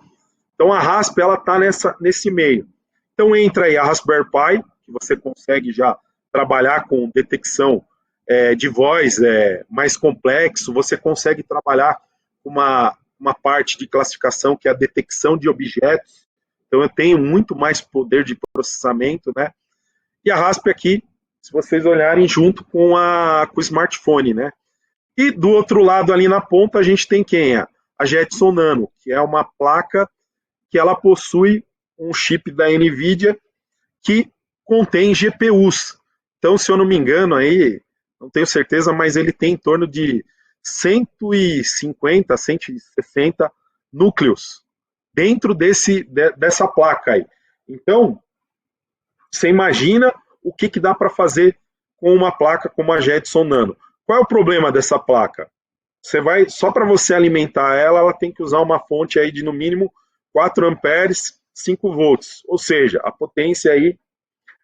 Então a Rasp, ela está nesse meio. Então entra aí a Raspberry Pi, que você consegue já trabalhar com detecção de voz mais complexo, você consegue trabalhar com uma parte de classificação que é a detecção de objetos. Então eu tenho muito mais poder de processamento, né? E a Rasp aqui, se vocês olharem, junto com o smartphone, né? E do outro lado ali na ponta a gente tem quem? A Jetson Nano, que é uma placa que ela possui um chip da NVIDIA que contém GPUs. Então, se eu não me engano, aí, não tenho certeza, mas ele tem em torno de 150, 160 núcleos dentro dessa placa aí. Então, você imagina o que dá para fazer com uma placa como a Jetson Nano. Qual é o problema dessa placa? Só para você alimentar ela tem que usar uma fonte aí de no mínimo 4 amperes, 5 volts. Ou seja, a potência aí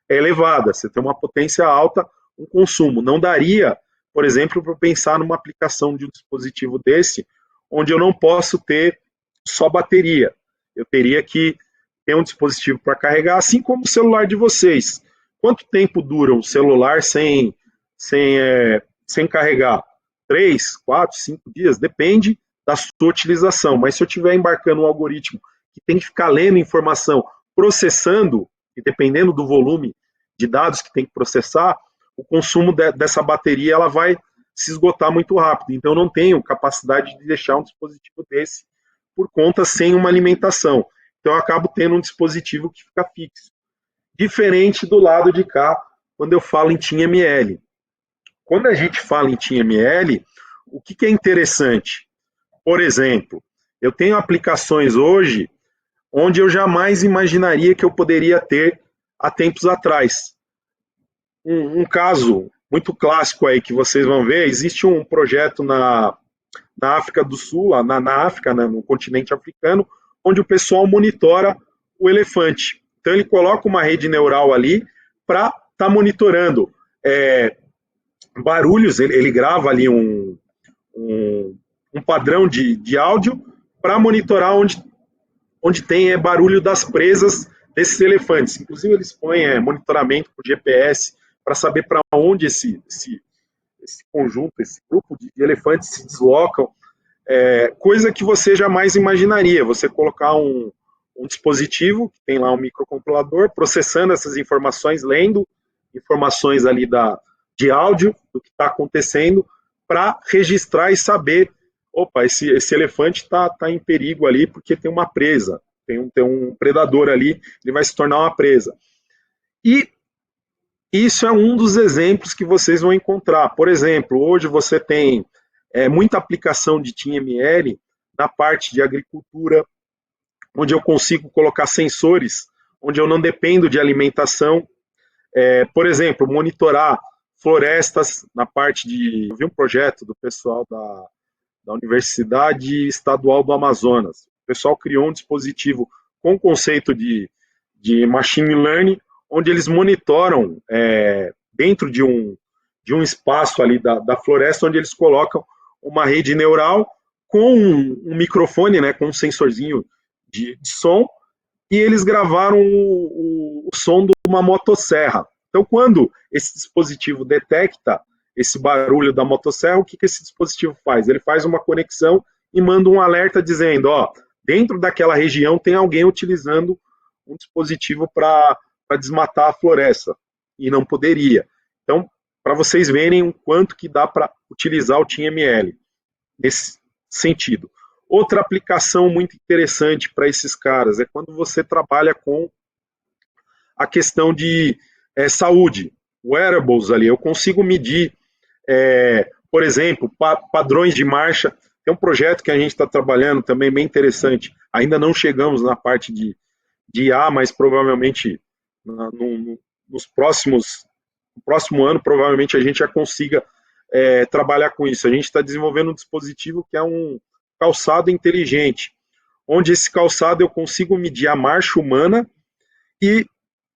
é elevada. Você tem uma potência alta, um consumo. Não daria, por exemplo, para pensar numa aplicação de um dispositivo desse, onde eu não posso ter só bateria. Eu teria que ter um dispositivo para carregar, assim como o celular de vocês. Quanto tempo dura um celular sem carregar? 3, 4, 5 dias? Depende da sua utilização. Mas se eu estiver embarcando um algoritmo que tem que ficar lendo informação, processando, e dependendo do volume de dados que tem que processar, o consumo dessa bateria ela vai se esgotar muito rápido. Então, eu não tenho capacidade de deixar um dispositivo desse por conta sem uma alimentação. Então, eu acabo tendo um dispositivo que fica fixo. Diferente do lado de cá, quando eu falo em TeamML. Quando a gente fala em TeamML, o que é interessante? Por exemplo, eu tenho aplicações hoje onde eu jamais imaginaria que eu poderia ter há tempos atrás. Um caso muito clássico aí que vocês vão ver, existe um projeto na África do Sul, na África, né, no continente africano, onde o pessoal monitora o elefante. Então ele coloca uma rede neural ali para estar monitorando barulhos, ele grava ali um padrão de áudio para monitorar onde tem barulho das presas desses elefantes. Inclusive, eles põem monitoramento por GPS para saber para onde esse conjunto, esse grupo de elefantes se deslocam. Coisa que você jamais imaginaria. Você colocar um dispositivo, que tem lá um microcontrolador, processando essas informações, lendo informações ali de áudio, do que está acontecendo, para registrar e saber, opa, esse elefante está em perigo ali porque tem uma presa, tem um predador ali, ele vai se tornar uma presa. E isso é um dos exemplos que vocês vão encontrar. Por exemplo, hoje você tem muita aplicação de TeamML na parte de agricultura, onde eu consigo colocar sensores, onde eu não dependo de alimentação. Por exemplo, monitorar florestas na parte de... Eu vi um projeto do pessoal da Universidade Estadual do Amazonas. O pessoal criou um dispositivo com conceito de machine learning, onde eles monitoram dentro de um espaço ali da floresta, onde eles colocam uma rede neural com um microfone, né, com um sensorzinho de som, e eles gravaram o som de uma motosserra. Então, quando esse dispositivo detecta esse barulho da motosserra, o que esse dispositivo faz? Ele faz uma conexão e manda um alerta dizendo, ó, dentro daquela região tem alguém utilizando um dispositivo para desmatar a floresta, e não poderia. Então, para vocês verem o quanto que dá para utilizar o TeamML nesse sentido. Outra aplicação muito interessante para esses caras é quando você trabalha com a questão de saúde, wearables ali, eu consigo medir, por exemplo, padrões de marcha. Tem um projeto que a gente está trabalhando também bem interessante, ainda não chegamos na parte de IA, mas provavelmente no próximo ano, provavelmente a gente já consiga trabalhar com isso. A gente está desenvolvendo um dispositivo que é um calçado inteligente, onde esse calçado eu consigo medir a marcha humana, e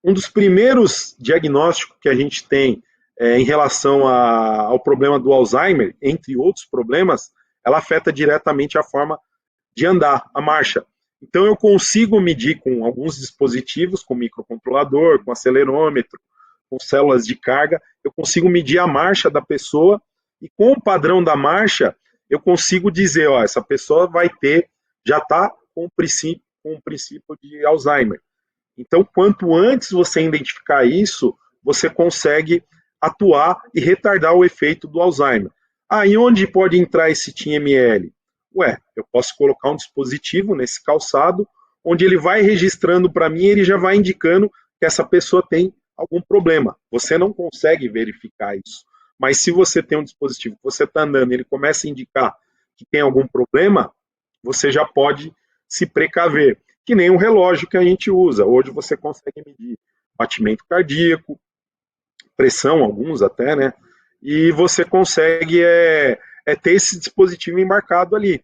um dos primeiros diagnósticos que a gente tem em relação ao problema do Alzheimer, entre outros problemas, ela afeta diretamente a forma de andar, a marcha. Então eu consigo medir com alguns dispositivos, com microcontrolador, com acelerômetro, com células de carga, eu consigo medir a marcha da pessoa, e com o padrão da marcha, eu consigo dizer, ó, essa pessoa já está com o princípio de Alzheimer. Então, quanto antes você identificar isso, você consegue atuar e retardar o efeito do Alzheimer. Aí onde pode entrar esse TeamML? Eu posso colocar um dispositivo nesse calçado, onde ele vai registrando para mim, ele já vai indicando que essa pessoa tem algum problema. Você não consegue verificar isso. Mas se você tem um dispositivo que você está andando e ele começa a indicar que tem algum problema, você já pode se precaver. Que nem um relógio que a gente usa. Hoje você consegue medir batimento cardíaco, pressão, alguns até, né? E você consegue ter esse dispositivo embarcado ali.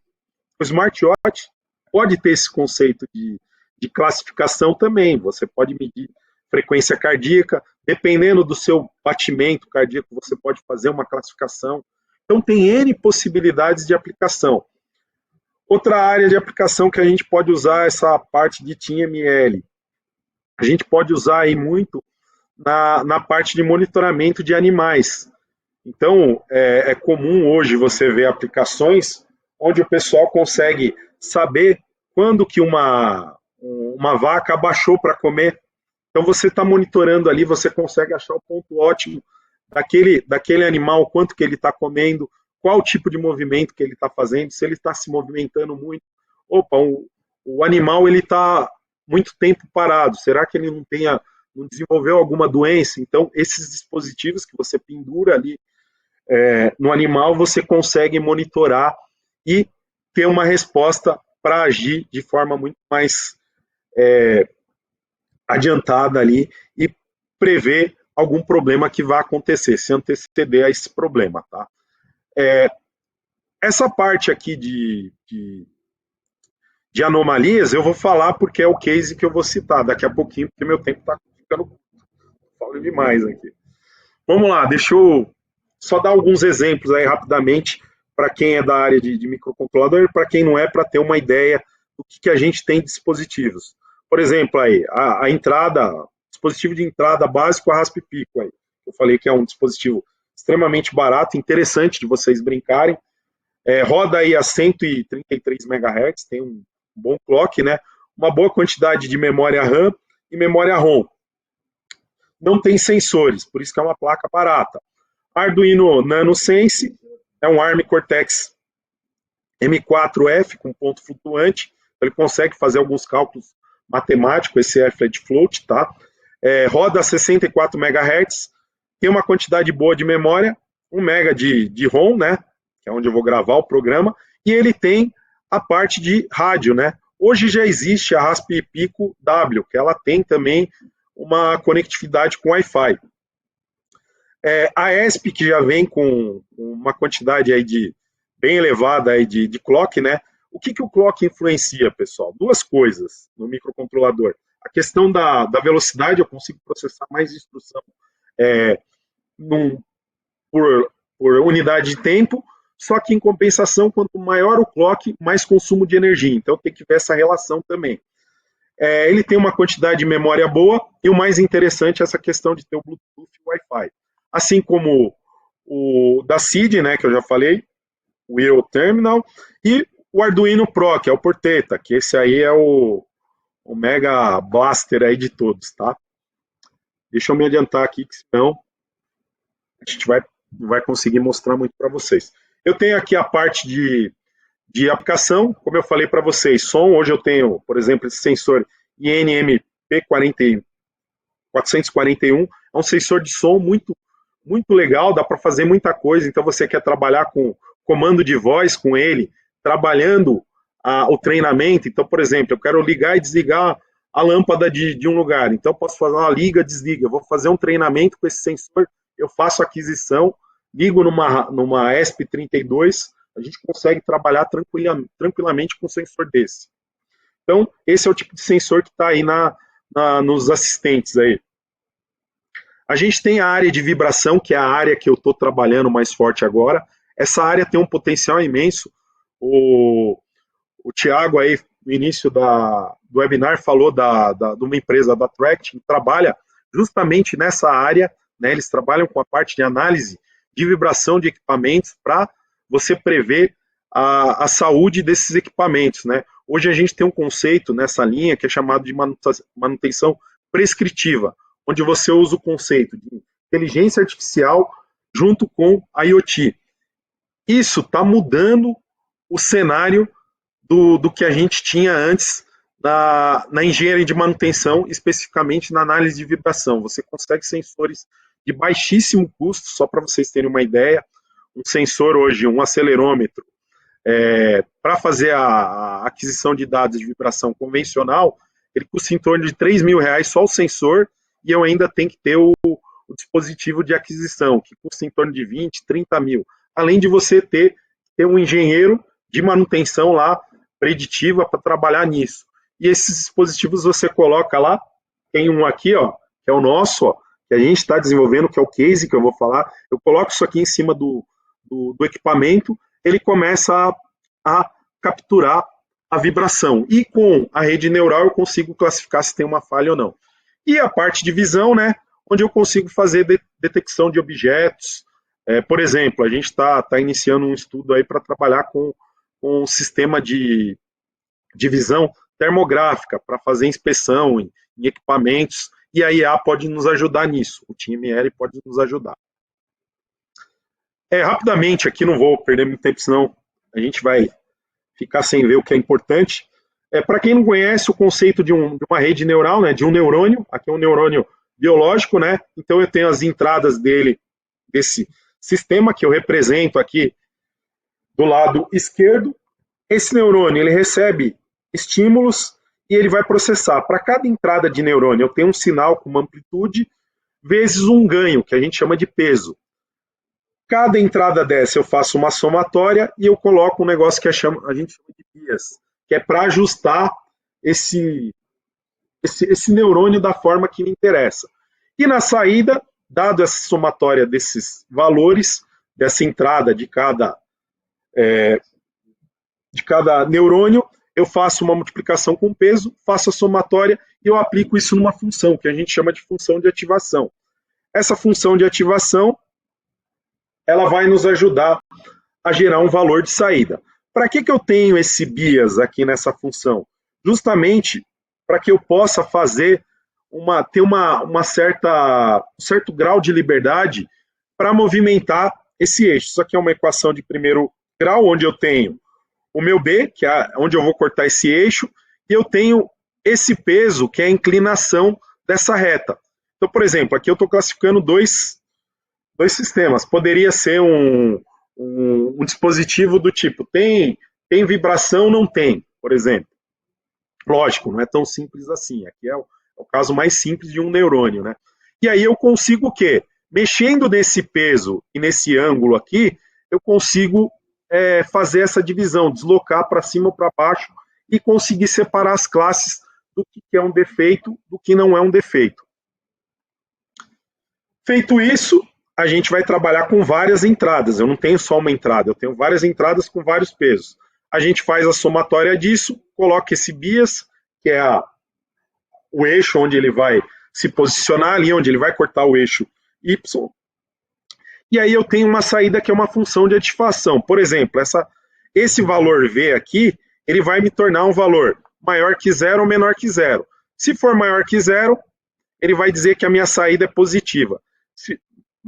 O smartwatch pode ter esse conceito de classificação também. Você pode medir frequência cardíaca, dependendo do seu batimento cardíaco, você pode fazer uma classificação. Então, tem N possibilidades de aplicação. Outra área de aplicação que a gente pode usar essa parte de TeamML. A gente pode usar aí muito na parte de monitoramento de animais. Então, é comum hoje você ver aplicações onde o pessoal consegue saber quando que uma vaca abaixou para comer. Então, você está monitorando ali, você consegue achar o ponto ótimo daquele animal, quanto que ele está comendo, qual tipo de movimento que ele está fazendo, se ele está se movimentando muito. Opa, o animal está muito tempo parado, será que ele não desenvolveu alguma doença? Então, esses dispositivos que você pendura ali no animal, você consegue monitorar e ter uma resposta para agir de forma muito mais adiantada ali e prever algum problema que vai acontecer, se anteceder a esse problema, tá? Essa parte aqui de anomalias eu vou falar porque é o case que eu vou citar daqui a pouquinho, porque meu tempo está ficando falo demais aqui. Vamos lá, deixa eu só dar alguns exemplos aí rapidamente para quem é da área de microcontrolador e para quem não é, para ter uma ideia do que a gente tem de dispositivos. Por exemplo, aí, a entrada, dispositivo de entrada básico, a Raspi-Pico aí. Eu falei que é um dispositivo extremamente barato, interessante de vocês brincarem. Roda aí a 133 MHz, tem um bom clock, né? Uma boa quantidade de memória RAM e memória ROM. Não tem sensores, por isso que é uma placa barata. Arduino NanoSense é um ARM Cortex M4F com ponto flutuante. Ele consegue fazer alguns cálculos matemáticos, esse Flat Float, tá? Roda a 64 MHz, tem uma quantidade boa de memória, 1 MB de ROM, né? Que é onde eu vou gravar o programa, e ele tem a parte de rádio, né? Hoje já existe a Raspi-Pico W, que ela tem também uma conectividade com Wi-Fi. A ESP, que já vem com uma quantidade aí bem elevada aí de clock, né? O que o clock influencia, pessoal? Duas coisas no microcontrolador. A questão da velocidade, eu consigo processar mais instrução por unidade de tempo, só que em compensação, quanto maior o clock, mais consumo de energia. Então tem que ver essa relação também. Ele tem uma quantidade de memória boa, e o mais interessante é essa questão de ter o Bluetooth e o Wi-Fi. Assim como o da CID, né, que eu já falei, o Euro Terminal, e o Arduino Pro, que é o Porteta, que esse aí é o Mega Blaster aí de todos, tá? Deixa eu me adiantar aqui, que senão a gente não vai conseguir mostrar muito para vocês. Eu tenho aqui a parte de aplicação, como eu falei para vocês, som. Hoje eu tenho, por exemplo, esse sensor INM-P441, é um sensor de som muito, muito legal, dá para fazer muita coisa. Então você quer trabalhar com comando de voz com ele, trabalhando o treinamento. Então, por exemplo, eu quero ligar e desligar a lâmpada de um lugar, então eu posso fazer uma liga, desliga, eu vou fazer um treinamento com esse sensor, eu faço aquisição, ligo numa ESP32, a gente consegue trabalhar tranquilamente com um sensor desse. Então, esse é o tipo de sensor que está aí nos assistentes aí. A gente tem a área de vibração, que é a área que eu estou trabalhando mais forte agora. Essa área tem um potencial imenso. O Thiago aí, no início do webinar, falou de uma empresa da Tract, que trabalha justamente nessa área, né? Eles trabalham com a parte de análise de vibração de equipamentos para você prever a saúde desses equipamentos, né? Hoje a gente tem um conceito nessa linha que é chamado de manutenção prescritiva, onde você usa o conceito de inteligência artificial junto com a IoT. Isso está mudando o cenário do que a gente tinha antes na engenharia de manutenção, especificamente na análise de vibração. Você consegue sensores de baixíssimo custo, só para vocês terem uma ideia. Um sensor hoje, um acelerômetro, para fazer a aquisição de dados de vibração convencional, ele custa em torno de R$3.000 só o sensor, e eu ainda tenho que ter o dispositivo de aquisição, que custa em torno de 20, 30 mil. Além de você ter um engenheiro de manutenção lá, preditiva, para trabalhar nisso. E esses dispositivos você coloca lá, tem um aqui, ó, que é o nosso, ó, que a gente está desenvolvendo, que é o case que eu vou falar. Eu coloco isso aqui em cima do equipamento, ele começa a capturar a vibração. E com a rede neural eu consigo classificar se tem uma falha ou não. E a parte de visão, né, onde eu consigo fazer detecção de objetos. Por exemplo, a gente está iniciando um estudo aí para trabalhar com um sistema de visão termográfica para fazer inspeção em equipamentos, e a IA pode nos ajudar nisso, o time ML pode nos ajudar. Rapidamente, aqui não vou perder muito tempo, senão a gente vai ficar sem ver o que é importante. Para quem não conhece o conceito de uma rede neural, né, de um neurônio, aqui é um neurônio biológico, né, então eu tenho as entradas desse sistema que eu represento aqui do lado esquerdo. Esse neurônio, ele recebe estímulos e ele vai processar. Para cada entrada de neurônio, eu tenho um sinal com uma amplitude vezes um ganho, que a gente chama de peso. Cada entrada dessa eu faço uma somatória e eu coloco um negócio que a gente chama de bias, que é para ajustar esse neurônio da forma que me interessa. E na saída, dado essa somatória desses valores, dessa entrada de cada neurônio, eu faço uma multiplicação com peso, faço a somatória e eu aplico isso numa função, que a gente chama de função de ativação. Essa função de ativação, ela vai nos ajudar a gerar um valor de saída. Para que eu tenho esse bias aqui nessa função? Justamente para que eu possa fazer ter um certo grau de liberdade para movimentar esse eixo. Isso aqui é uma equação de primeiro grau, onde eu tenho o meu B, que é onde eu vou cortar esse eixo, e eu tenho esse peso, que é a inclinação dessa reta. Então, por exemplo, aqui eu estou classificando dois sistemas. Poderia ser um dispositivo do tipo, tem vibração, não tem, por exemplo. Lógico, não é tão simples assim. Aqui é o caso mais simples de um neurônio, né? E aí eu consigo o quê? Mexendo nesse peso e nesse ângulo aqui, eu consigo fazer essa divisão, deslocar para cima ou para baixo e conseguir separar as classes do que é um defeito do que não é um defeito. Feito isso, a gente vai trabalhar com várias entradas. Eu não tenho só uma entrada, eu tenho várias entradas com vários pesos. A gente faz a somatória disso, coloca esse bias, que é o eixo onde ele vai se posicionar, ali onde ele vai cortar o eixo Y. E aí eu tenho uma saída que é uma função de ativação. Por exemplo, esse valor V aqui, ele vai me tornar um valor maior que zero ou menor que zero. Se for maior que zero, ele vai dizer que a minha saída é positiva.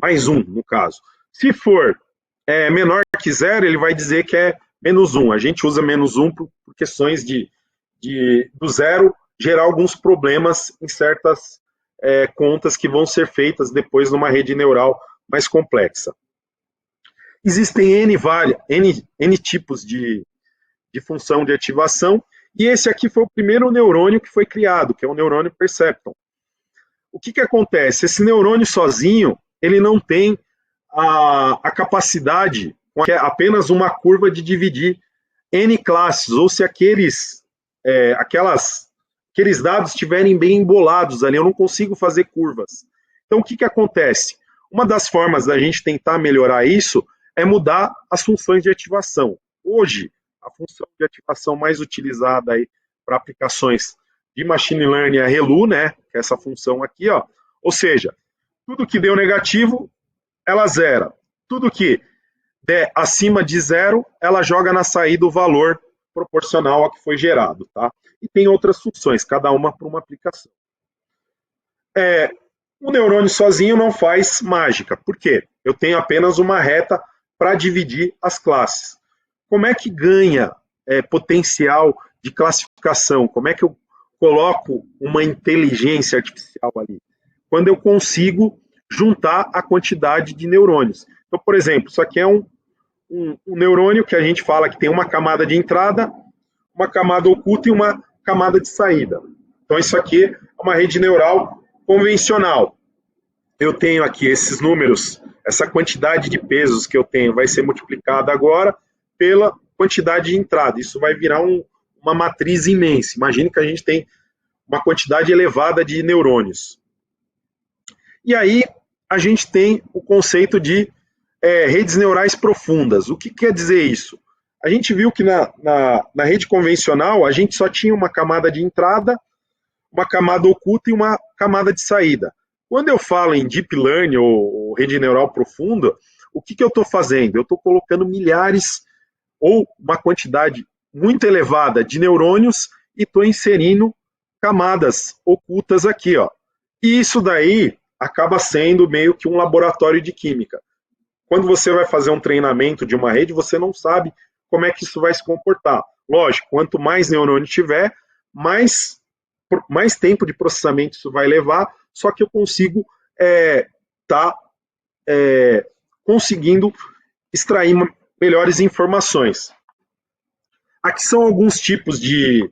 Mais 1, no caso. Se for menor que zero, ele vai dizer que é menos 1. A gente usa menos 1 por questões do zero gerar alguns problemas em certas contas que vão ser feitas depois numa rede neural mais complexa. Existem N tipos de função de ativação, e esse aqui foi o primeiro neurônio que foi criado, que é o neurônio perceptron. O que acontece? Esse neurônio sozinho, ele não tem a capacidade, com apenas uma curva, de dividir N classes, ou se aqueles dados estiverem bem embolados ali, eu não consigo fazer curvas. Então, o que acontece? Uma das formas da gente tentar melhorar isso é mudar as funções de ativação. Hoje, a função de ativação mais utilizada aí para aplicações de machine learning é a ReLU, né? Que é essa função aqui, ó. Ou seja, tudo que deu negativo, ela zera. Tudo que der acima de zero, ela joga na saída o valor proporcional ao que foi gerado, tá? E tem outras funções, cada uma para uma aplicação. O neurônio sozinho não faz mágica. Por quê? Eu tenho apenas uma reta para dividir as classes. Como é que ganha potencial de classificação? Como é que eu coloco uma inteligência artificial ali? Quando eu consigo juntar a quantidade de neurônios. Então, por exemplo, isso aqui é um neurônio que a gente fala que tem uma camada de entrada, uma camada oculta e uma camada de saída. Então, isso aqui é uma rede neural convencional. Eu tenho aqui esses números, essa quantidade de pesos que eu tenho vai ser multiplicada agora pela quantidade de entrada. Isso vai virar uma matriz imensa. Imagine que a gente tem uma quantidade elevada de neurônios. E aí a gente tem o conceito de redes neurais profundas. O que quer dizer isso? A gente viu que na rede convencional a gente só tinha uma camada de entrada, uma camada oculta e uma camada de saída. Quando eu falo em deep learning ou rede neural profunda, o que eu estou fazendo? Eu estou colocando milhares ou uma quantidade muito elevada de neurônios e estou inserindo camadas ocultas aqui, ó. E isso daí acaba sendo meio que um laboratório de química. Quando você vai fazer um treinamento de uma rede, você não sabe como é que isso vai se comportar. Lógico, quanto mais neurônio tiver, mais tempo de processamento isso vai levar, só que eu consigo conseguindo extrair melhores informações. Aqui são alguns tipos de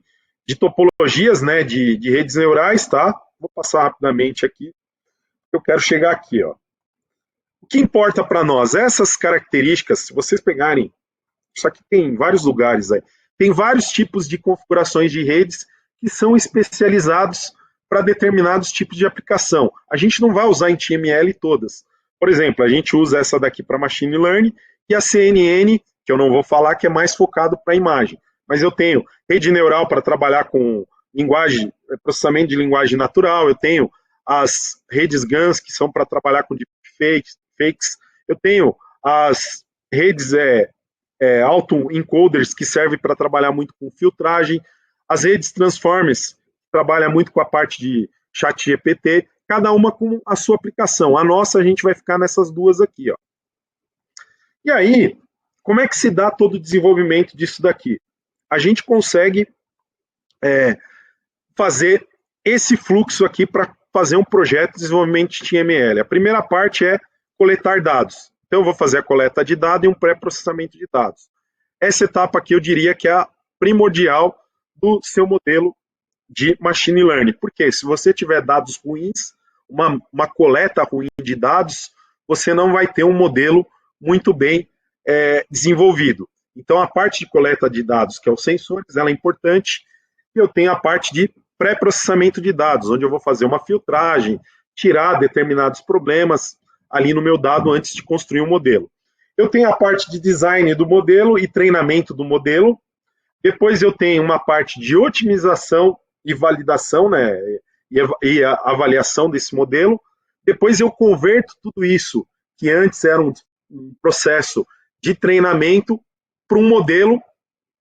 topologias, né, de redes neurais, tá? Vou passar rapidamente aqui. Eu quero chegar aqui, ó. O que importa para nós? Essas características, se vocês pegarem, isso aqui tem em vários lugares aí, tem vários tipos de configurações de redes que são especializados para determinados tipos de aplicação. A gente não vai usar em TML todas. Por exemplo, a gente usa essa daqui para Machine Learning e a CNN, que eu não vou falar, que é mais focado para imagem. Mas eu tenho rede neural para trabalhar com processamento de linguagem natural, eu tenho as redes GANs, que são para trabalhar com deepfakes, eu tenho as redes auto-encoders, que servem para trabalhar muito com filtragem, as redes transformers, que trabalham muito com a parte de chat GPT, cada uma com a sua aplicação. A nossa, a gente vai ficar nessas duas aqui, ó. E aí, como é que se dá todo o desenvolvimento disso daqui? A gente consegue fazer esse fluxo aqui para fazer um projeto de desenvolvimento de TML. A primeira parte é coletar dados. Então, eu vou fazer a coleta de dados e um pré-processamento de dados. Essa etapa aqui eu diria que é a primordial do seu modelo de machine learning. Porque se você tiver dados ruins, uma coleta ruim de dados, você não vai ter um modelo muito bem desenvolvido. Então, a parte de coleta de dados, que é os sensores, ela é importante. E eu tenho a parte de pré-processamento de dados, onde eu vou fazer uma filtragem, tirar determinados problemas. ali no meu dado antes de construir um modelo. Eu tenho a parte de design do modelo e treinamento do modelo. Depois eu tenho uma parte de otimização e validação, né, e a avaliação desse modelo. Depois eu converto tudo isso, que antes era um processo de treinamento, para um modelo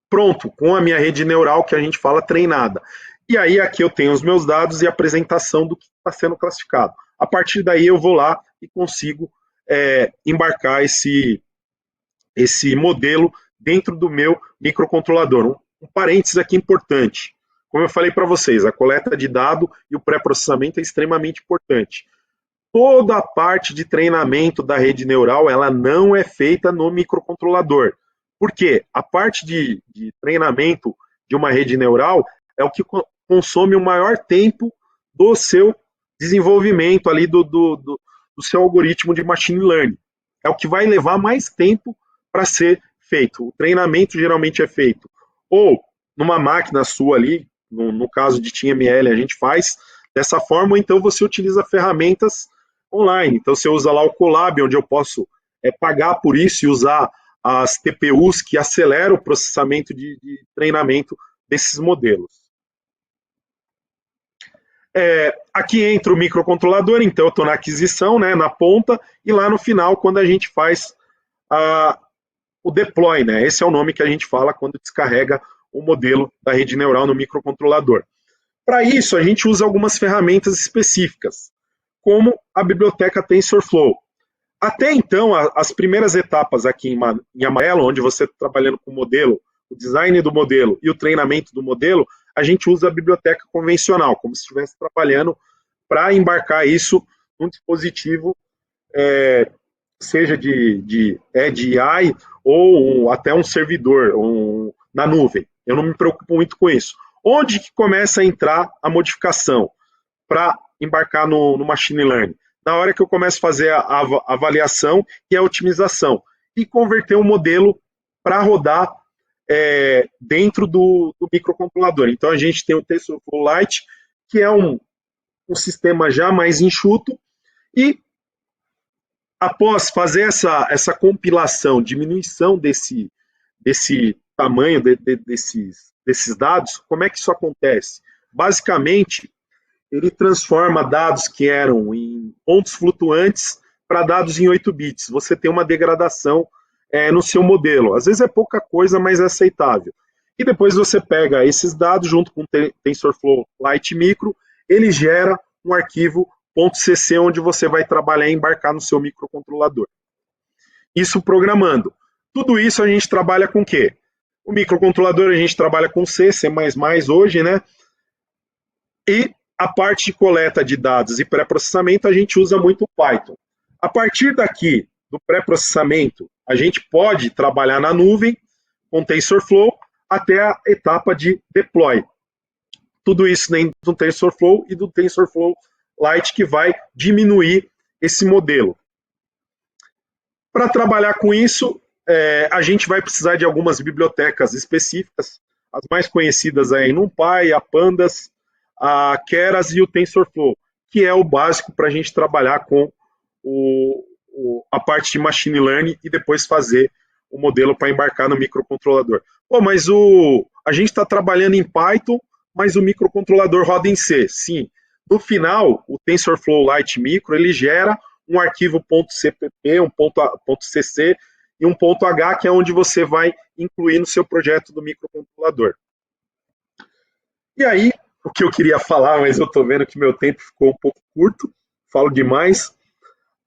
pronto, com a minha rede neural, que a gente fala treinada. E aí aqui eu tenho os meus dados e a apresentação do que está sendo classificado. A partir daí eu vou lá e consigo embarcar esse modelo dentro do meu microcontrolador. Um parênteses aqui importante. Como eu falei para vocês, a coleta de dado e o pré-processamento é extremamente importante. Toda a parte de treinamento da rede neural, ela não é feita no microcontrolador. Por quê? A parte de treinamento de uma rede neural é o que consome o maior tempo do seu desenvolvimento ali do seu algoritmo de machine learning. É o que vai levar mais tempo para ser feito. O treinamento geralmente é feito ou numa máquina sua ali, no caso de TeamML a gente faz dessa forma, ou então você utiliza ferramentas online. Então você usa lá o Colab, onde eu posso pagar por isso e usar as TPUs que aceleram o processamento de treinamento desses modelos. Aqui entra o microcontrolador, então eu estou na aquisição, né, na ponta, e lá no final, quando a gente faz o deploy, né, esse é o nome que a gente fala quando descarrega o modelo da rede neural no microcontrolador. Para isso, a gente usa algumas ferramentas específicas, como a biblioteca TensorFlow. Até então, as primeiras etapas aqui em amarelo, onde você está trabalhando com o modelo, o design do modelo e o treinamento do modelo, a gente usa a biblioteca convencional, como se estivesse trabalhando para embarcar isso num dispositivo, seja de Edge AI ou até um servidor na nuvem. Eu não me preocupo muito com isso. Onde que começa a entrar a modificação para embarcar no machine learning? Na hora que eu começo a fazer a avaliação e a otimização e converter o modelo para rodar dentro do microcontrolador. Então a gente tem o TensorFlow Lite, que é um sistema já mais enxuto, e após fazer essa compilação, diminuição desse tamanho desses dados, como é que isso acontece? Basicamente, ele transforma dados que eram em pontos flutuantes para dados em 8 bits. Você tem uma degradação no seu modelo. Às vezes é pouca coisa, mas é aceitável. E depois você pega esses dados junto com o TensorFlow Lite Micro, ele gera um arquivo .cc onde você vai trabalhar e embarcar no seu microcontrolador. Isso programando. Tudo isso a gente trabalha com o quê? O microcontrolador a gente trabalha com C++ hoje, né? E a parte de coleta de dados e pré-processamento a gente usa muito o Python. A partir daqui, do pré-processamento, a gente pode trabalhar na nuvem com TensorFlow até a etapa de deploy. Tudo isso dentro do TensorFlow e do TensorFlow Lite, que vai diminuir esse modelo. Para trabalhar com isso, a gente vai precisar de algumas bibliotecas específicas, as mais conhecidas aí, NumPy, a Pandas, a Keras e o TensorFlow, que é o básico para a gente trabalhar com a parte de machine learning e depois fazer o modelo para embarcar no microcontrolador. Pô, mas a gente está trabalhando em Python, mas o microcontrolador roda em C. Sim. No final, o TensorFlow Lite Micro, ele gera um arquivo .cpp, um .cc e um .h, que é onde você vai incluir no seu projeto do microcontrolador. E aí, o que eu queria falar, mas eu estou vendo que meu tempo ficou um pouco curto, falo demais,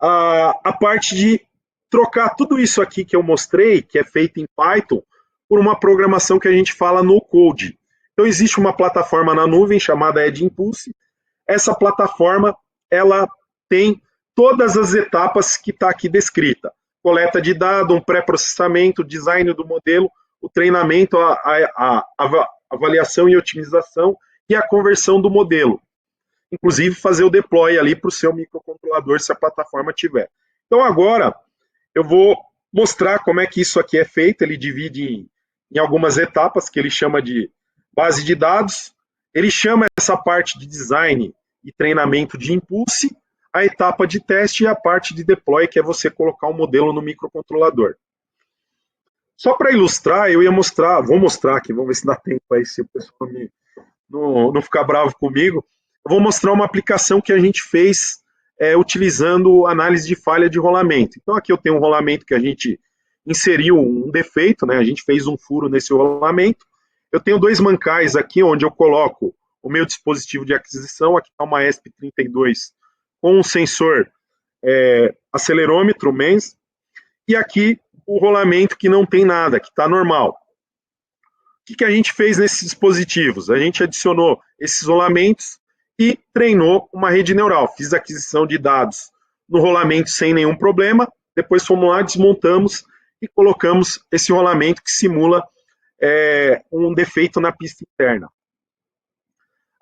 a parte de trocar tudo isso aqui que eu mostrei, que é feito em Python, por uma programação que a gente fala no code. Então, existe uma plataforma na nuvem chamada EdgeImpulse. Essa plataforma, ela tem todas as etapas que está aqui descrita. Coleta de dados, um pré-processamento, design do modelo, o treinamento, a avaliação e otimização e a conversão do modelo. Inclusive, fazer o deploy ali para o seu microcontrolador, se a plataforma tiver. Então, agora, eu vou mostrar como é que isso aqui é feito. Ele divide em algumas etapas, que ele chama de base de dados. Ele chama essa parte de design e treinamento de Impulse. a etapa de teste e a parte de deploy, que é você colocar um modelo no microcontrolador. Só para ilustrar, eu ia mostrar, vou mostrar aqui, vamos ver se dá tempo aí, se o pessoal não ficar bravo comigo. Eu vou mostrar uma aplicação que a gente fez utilizando análise de falha de rolamento. Então aqui eu tenho um rolamento que a gente inseriu um defeito, né? A gente fez um furo nesse rolamento. Eu tenho 2 mancais aqui onde eu coloco o meu dispositivo de aquisição. Aqui está uma ESP32 com um sensor acelerômetro MEMS. E aqui o rolamento que não tem nada, que está normal. O que a gente fez nesses dispositivos? A gente adicionou esses rolamentos e treinou uma rede neural. Fiz aquisição de dados no rolamento sem nenhum problema. Depois fomos lá, desmontamos e colocamos esse rolamento que simula um defeito na pista interna.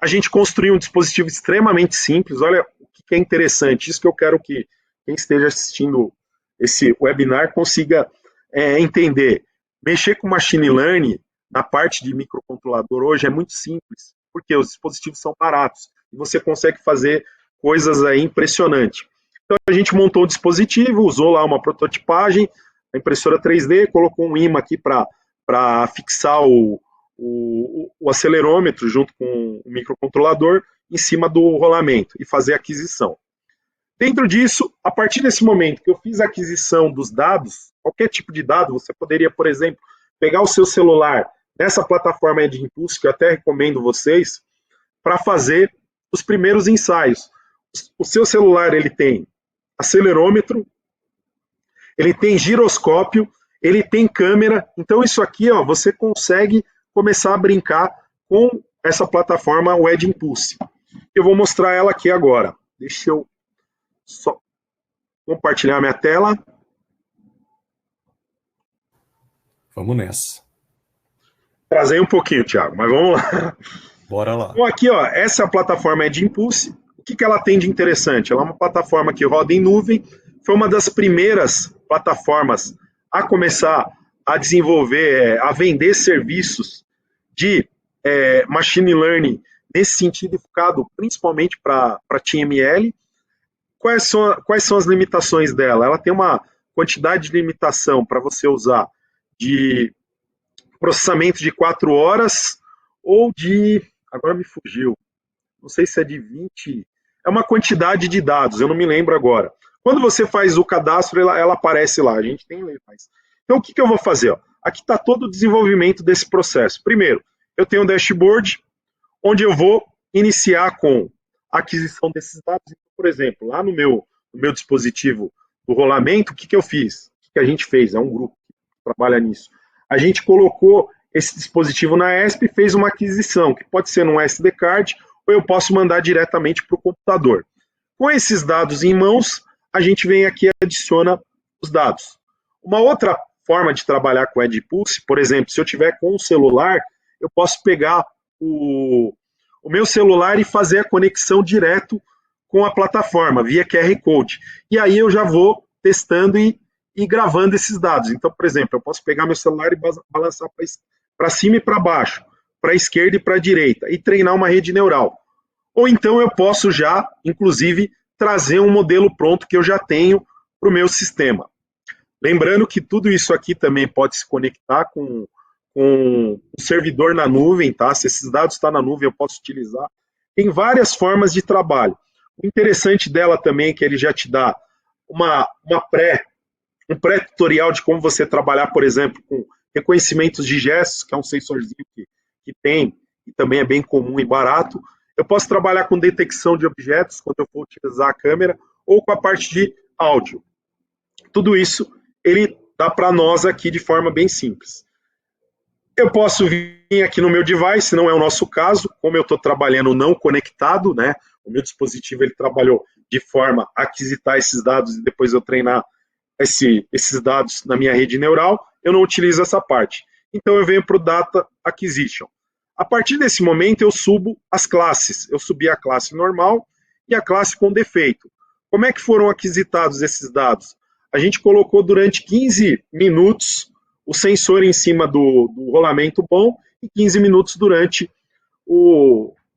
A gente construiu um dispositivo extremamente simples. Olha o que é interessante. Isso que eu quero que quem esteja assistindo esse webinar consiga entender. Mexer com machine learning na parte de microcontrolador hoje é muito simples, porque os dispositivos são baratos e você consegue fazer coisas aí impressionantes. Então a gente montou o dispositivo, usou lá uma prototipagem, a impressora 3D, colocou um imã aqui para fixar o acelerômetro junto com o microcontrolador em cima do rolamento e fazer a aquisição. Dentro disso, a partir desse momento que eu fiz a aquisição dos dados, qualquer tipo de dado, você poderia, por exemplo, pegar o seu celular nessa plataforma de Impulse, que eu até recomendo vocês, para fazer os primeiros ensaios. O seu celular, ele tem acelerômetro, ele tem giroscópio, ele tem câmera, então isso aqui, ó, você consegue começar a brincar com essa plataforma Wedge Impulse. Eu vou mostrar ela aqui agora. Deixa eu só compartilhar minha tela. Vamos nessa. Trazei um pouquinho, Thiago, mas vamos lá. Bora lá. Então aqui, ó, essa é a plataforma Edge Impulse. O que ela tem de interessante? Ela é uma plataforma que roda em nuvem. Foi uma das primeiras plataformas a começar a desenvolver, a vender serviços de machine learning nesse sentido, focado principalmente para TML. Quais são as limitações dela? Ela tem uma quantidade de limitação para você usar de processamento de 4 horas ou de... Agora me fugiu. Não sei se é de 20... É uma quantidade de dados, eu não me lembro agora. Quando você faz o cadastro, ela aparece lá. A gente tem mais. Então, o que eu vou fazer? Ó? Aqui está todo o desenvolvimento desse processo. Primeiro, eu tenho um dashboard, onde eu vou iniciar com a aquisição desses dados. Por exemplo, lá no meu dispositivo do rolamento, o que eu fiz? O que a gente fez? É um grupo que trabalha nisso. A gente colocou esse dispositivo na ESP e fez uma aquisição, que pode ser num SD card, ou eu posso mandar diretamente para o computador. Com esses dados em mãos, a gente vem aqui e adiciona os dados. Uma outra forma de trabalhar com Edge Impulse, por exemplo, se eu tiver com o celular, eu posso pegar o meu celular e fazer a conexão direto com a plataforma, via QR Code. E aí eu já vou testando e gravando esses dados. Então, por exemplo, eu posso pegar meu celular e balançar para cima e para baixo, para a esquerda e para a direita, e treinar uma rede neural. Ou então eu posso já, inclusive, trazer um modelo pronto que eu já tenho para o meu sistema. Lembrando que tudo isso aqui também pode se conectar com um servidor na nuvem, tá? Se esses dados estão na nuvem, eu posso utilizar. Tem várias formas de trabalho. O interessante dela também é que ele já te dá um pré-tutorial de como você trabalhar, por exemplo, com reconhecimentos de gestos, que é um sensorzinho que tem, e também é bem comum e barato. Eu posso trabalhar com detecção de objetos, quando eu for utilizar a câmera, ou com a parte de áudio. Tudo isso, ele dá para nós aqui de forma bem simples. Eu posso vir aqui no meu device, não é o nosso caso, como eu estou trabalhando não conectado, né? O meu dispositivo ele trabalhou de forma a aquisitar esses dados e depois eu treinar esses dados na minha rede neural, eu não utilizo essa parte. Então eu venho para o Data Acquisition. A partir desse momento eu subo as classes. Eu subi a classe normal e a classe com defeito. Como é que foram aquisitados esses dados? A gente colocou durante 15 minutos o sensor em cima do rolamento bom e 15 minutos durante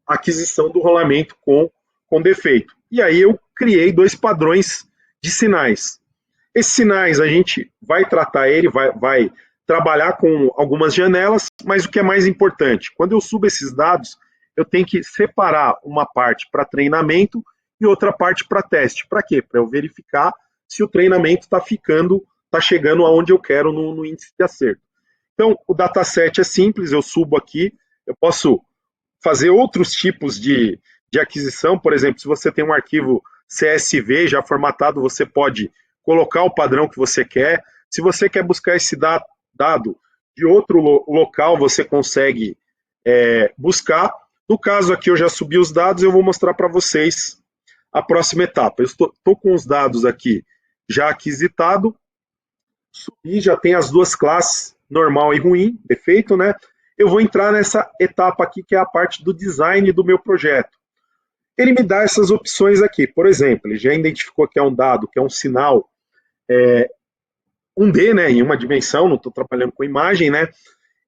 a aquisição do rolamento com defeito. E aí eu criei 2 padrões de sinais. Esses sinais a gente vai tratar vai trabalhar com algumas janelas, mas o que é mais importante, quando eu subo esses dados, eu tenho que separar uma parte para treinamento e outra parte para teste. Para quê? Para eu verificar se o treinamento está chegando aonde eu quero no índice de acerto. Então, o dataset é simples, eu subo aqui, eu posso fazer outros tipos de aquisição, por exemplo, se você tem um arquivo CSV já formatado, você pode colocar o padrão que você quer. Se você quer buscar esse dado de outro local, você consegue buscar. No caso aqui, eu já subi os dados, eu vou mostrar para vocês a próxima etapa. Eu estou com os dados aqui já aquisitado, subi, já tem as 2 classes, normal e ruim, defeito, né? Eu vou entrar nessa etapa aqui, que é a parte do design do meu projeto. Ele me dá essas opções aqui. Por exemplo, ele já identificou que é um dado, que é um sinal 1D, né, em uma dimensão, não estou trabalhando com imagem, né?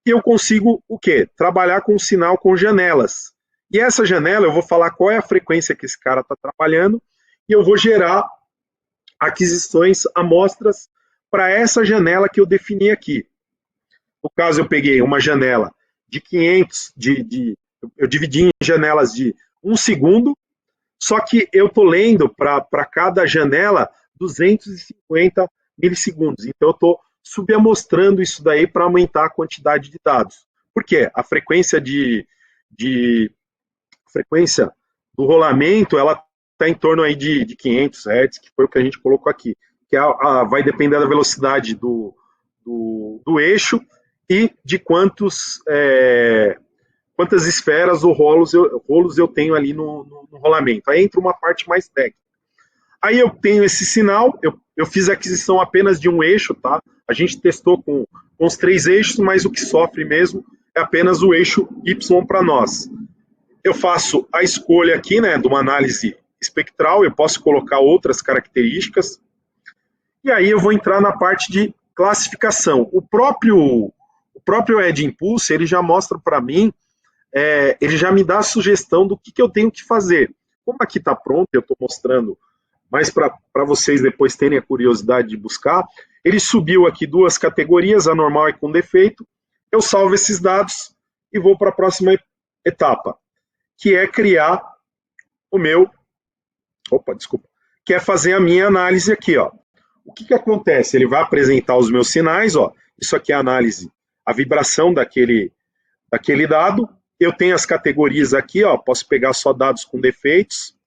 E eu consigo o quê? Trabalhar com sinal com janelas. E essa janela, eu vou falar qual é a frequência que esse cara está trabalhando, e eu vou gerar aquisições, amostras, para essa janela que eu defini aqui. No caso, eu peguei uma janela de 500, eu dividi em janelas de 1 segundo, só que eu estou lendo para cada janela 250 milissegundos. Então, eu estou subamostrando isso daí para aumentar a quantidade de dados. Por quê? A frequência frequência do rolamento, ela está em torno aí de 500 Hz, que foi o que a gente colocou aqui, que vai depender da velocidade do eixo e de quantas esferas ou rolos eu tenho ali no rolamento. Aí entra uma parte mais técnica. Aí eu tenho esse sinal, eu fiz a aquisição apenas de um eixo, tá? A gente testou com os 3 eixos, mas o que sofre mesmo é apenas o eixo Y para nós. Eu faço a escolha aqui, né, de uma análise espectral, eu posso colocar outras características, e aí eu vou entrar na parte de classificação. O próprio Edge Impulse, ele já mostra para mim, ele já me dá a sugestão do que eu tenho que fazer. Como aqui está pronto, eu estou mostrando, mas para vocês depois terem a curiosidade de buscar, ele subiu aqui 2 categorias, a normal e com defeito, eu salvo esses dados e vou para a próxima etapa, que é criar que é fazer a minha análise aqui, ó. O que acontece? Ele vai apresentar os meus sinais, ó. Isso aqui é a análise, a vibração daquele dado. Eu tenho as categorias aqui, ó. Posso pegar só dados com defeitos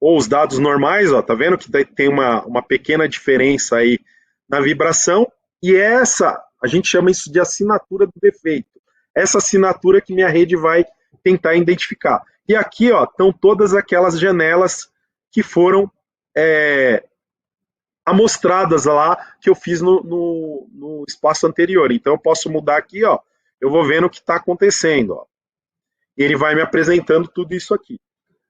ou os dados normais, ó. Tá vendo que tem uma pequena diferença aí na vibração? E a gente chama isso de assinatura do defeito. Essa assinatura que minha rede vai tentar identificar. E aqui, ó, estão todas aquelas janelas que foram amostradas lá que eu fiz no espaço anterior. Então eu posso mudar aqui, ó, eu vou vendo o que está acontecendo, ó. E ele vai me apresentando tudo isso aqui.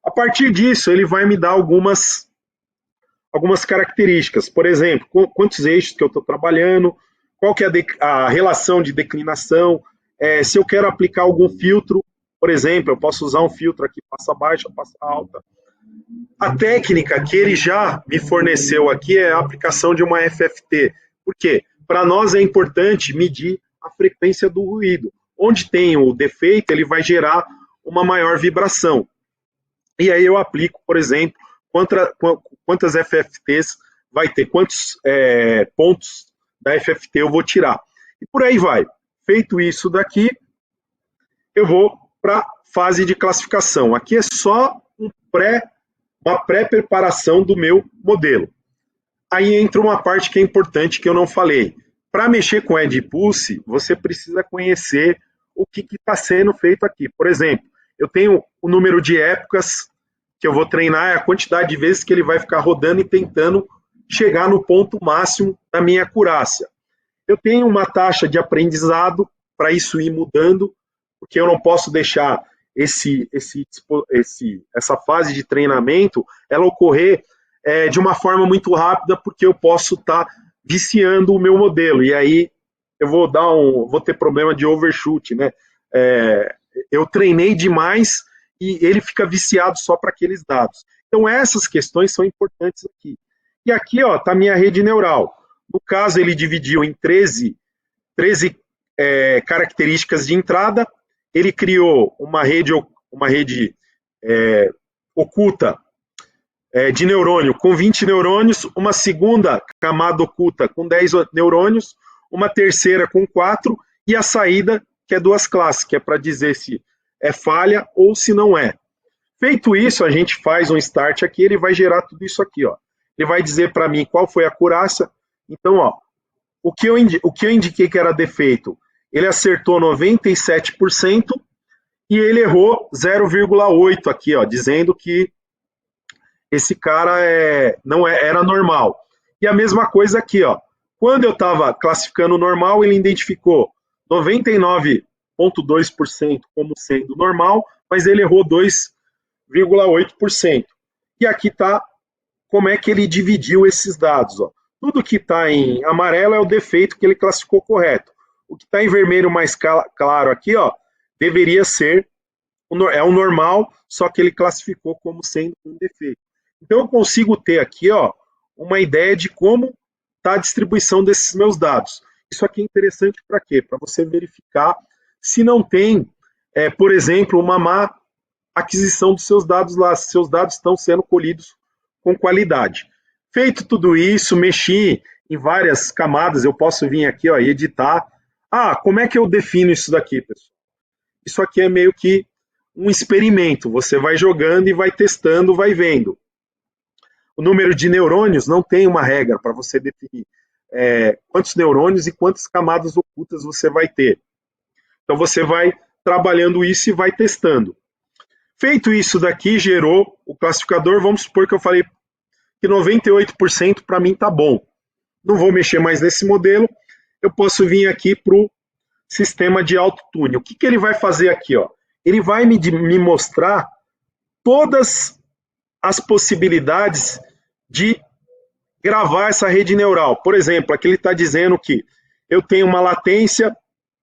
A partir disso, ele vai me dar algumas características. Por exemplo, quantos eixos que eu estou trabalhando, qual que é a relação de declinação, se eu quero aplicar algum filtro, por exemplo, eu posso usar um filtro aqui, passa baixa, passa alta. A técnica que ele já me forneceu aqui é a aplicação de uma FFT. Por quê? Para nós é importante medir a frequência do ruído. Onde tem o defeito, ele vai gerar uma maior vibração. E aí eu aplico, por exemplo, quantas FFTs vai ter, quantos pontos da FFT eu vou tirar. E por aí vai. Feito isso daqui, eu vou para a fase de classificação. Aqui é só uma pré-preparação do meu modelo. Aí entra uma parte que é importante que eu não falei. Para mexer com Edge Impulse, você precisa conhecer o que está sendo feito aqui. Por exemplo, eu tenho o número de épocas que eu vou treinar, a quantidade de vezes que ele vai ficar rodando e tentando chegar no ponto máximo da minha acurácia. Eu tenho uma taxa de aprendizado para isso ir mudando, porque eu não posso deixar essa fase de treinamento ela ocorrer de uma forma muito rápida, porque eu posso estar viciando o meu modelo, e aí eu vou ter problema de overshoot, né? Eu treinei demais e ele fica viciado só para aqueles dados. Então, essas questões são importantes aqui. E aqui está a minha rede neural. No caso, ele dividiu em 13 características de entrada. Ele criou uma rede oculta de neurônio com 20 neurônios, uma segunda camada oculta com 10 neurônios, uma terceira com 4, e a saída, que é 2 classes, que é para dizer se é falha ou se não é. Feito isso, a gente faz um start aqui, ele vai gerar tudo isso aqui, ó. Ele vai dizer para mim qual foi a acurácia. Então, ó, o que eu indiquei que era defeito, ele acertou 97% e ele errou 0,8 aqui, ó, dizendo que esse cara era normal. E a mesma coisa aqui, ó. Quando eu estava classificando normal, ele identificou 99,2% como sendo normal, mas ele errou 2,8%. E aqui está como é que ele dividiu esses dados, ó. Tudo que está em amarelo é o defeito que ele classificou correto. O que está em vermelho mais claro aqui, ó, deveria ser o normal, só que ele classificou como sendo um defeito. Então eu consigo ter aqui, ó, uma ideia de como está a distribuição desses meus dados. Isso aqui é interessante para quê? Para você verificar se não tem, por exemplo, uma má aquisição dos seus dados lá, se seus dados estão sendo colhidos com qualidade. Feito tudo isso, mexi em várias camadas, eu posso vir aqui, ó, e editar. Como é que eu defino isso daqui, pessoal? Isso aqui é meio que um experimento, você vai jogando e vai testando, vai vendo. O número de neurônios não tem uma regra para você definir quantos neurônios e quantas camadas ocultas você vai ter. Então você vai trabalhando isso e vai testando. Feito isso daqui, gerou o classificador, vamos supor que eu falei que 98% para mim está bom. Não vou mexer mais nesse modelo, eu posso vir aqui para o sistema de autotune. O que ele vai fazer aqui? Ó? Ele vai me mostrar todas as possibilidades de gravar essa rede neural. Por exemplo, aqui ele está dizendo que eu tenho uma latência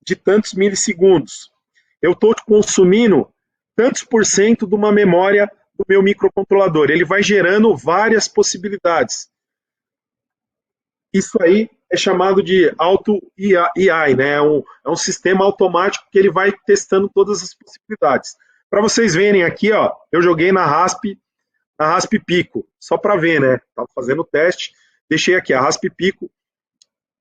de tantos milissegundos. Eu estou consumindo tantos por cento de uma memória do meu microcontrolador. Ele vai gerando várias possibilidades. Isso aí é chamado de auto-AI, né? É um sistema automático que ele vai testando todas as possibilidades. Para vocês verem aqui, ó, eu joguei na Rasp Pico, só para ver, né? Estava fazendo o teste, deixei aqui a Rasp Pico.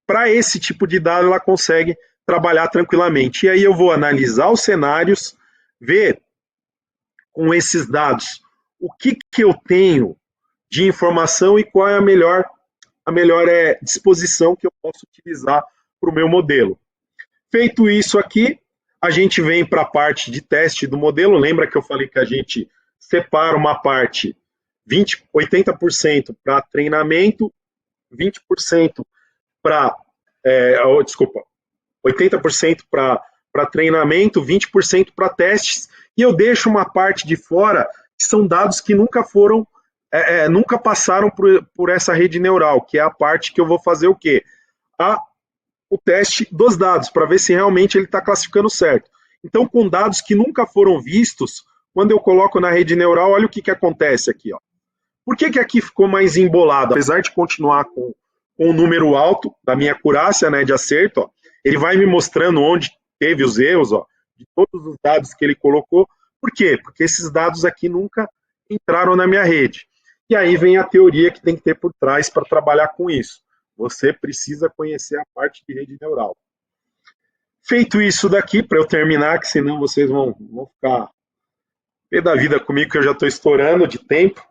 Para esse tipo de dado, ela consegue trabalhar tranquilamente. E aí eu vou analisar os cenários, ver com esses dados o que eu tenho de informação e qual é a melhor disposição que eu posso utilizar para o meu modelo. Feito isso aqui, a gente vem para a parte de teste do modelo. Lembra que eu falei que a gente separa uma parte 80% para treinamento, 20% para 80% para treinamento, 20% para testes, e eu deixo uma parte de fora que são dados que nunca passaram por essa rede neural, que é a parte que eu vou fazer o quê? O teste dos dados, para ver se realmente ele está classificando certo. Então, com dados que nunca foram vistos, quando eu coloco na rede neural, olha o que acontece aqui. Ó. Por que aqui ficou mais embolado? Apesar de continuar com um número alto da minha acurácia, né, de acerto, ó, ele vai me mostrando onde teve os erros, ó, de todos os dados que ele colocou. Por quê? Porque esses dados aqui nunca entraram na minha rede. E aí vem a teoria que tem que ter por trás para trabalhar com isso. Você precisa conhecer a parte de rede neural. Feito isso daqui, para eu terminar, que senão vocês vão ficar pé da vida comigo, que eu já estou estourando de tempo.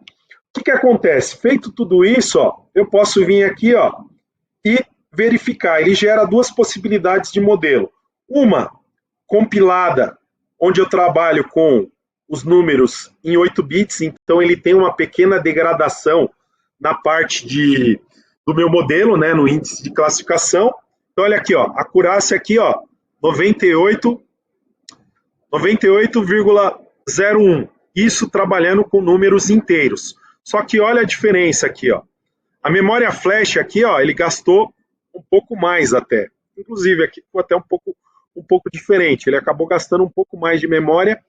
O que acontece? Feito tudo isso, ó, eu posso vir aqui, ó, e verificar. Ele gera duas possibilidades de modelo. Uma compilada, onde eu trabalho com os números em 8 bits, então ele tem uma pequena degradação na parte do meu modelo, né, no índice de classificação. Então, olha aqui, ó, a acurácia aqui, ó, 98,01. Isso trabalhando com números inteiros. Só que olha a diferença aqui, ó. A memória flash aqui, ó, ele gastou um pouco mais até. Inclusive, aqui ficou até um pouco diferente. Ele acabou gastando um pouco mais de memória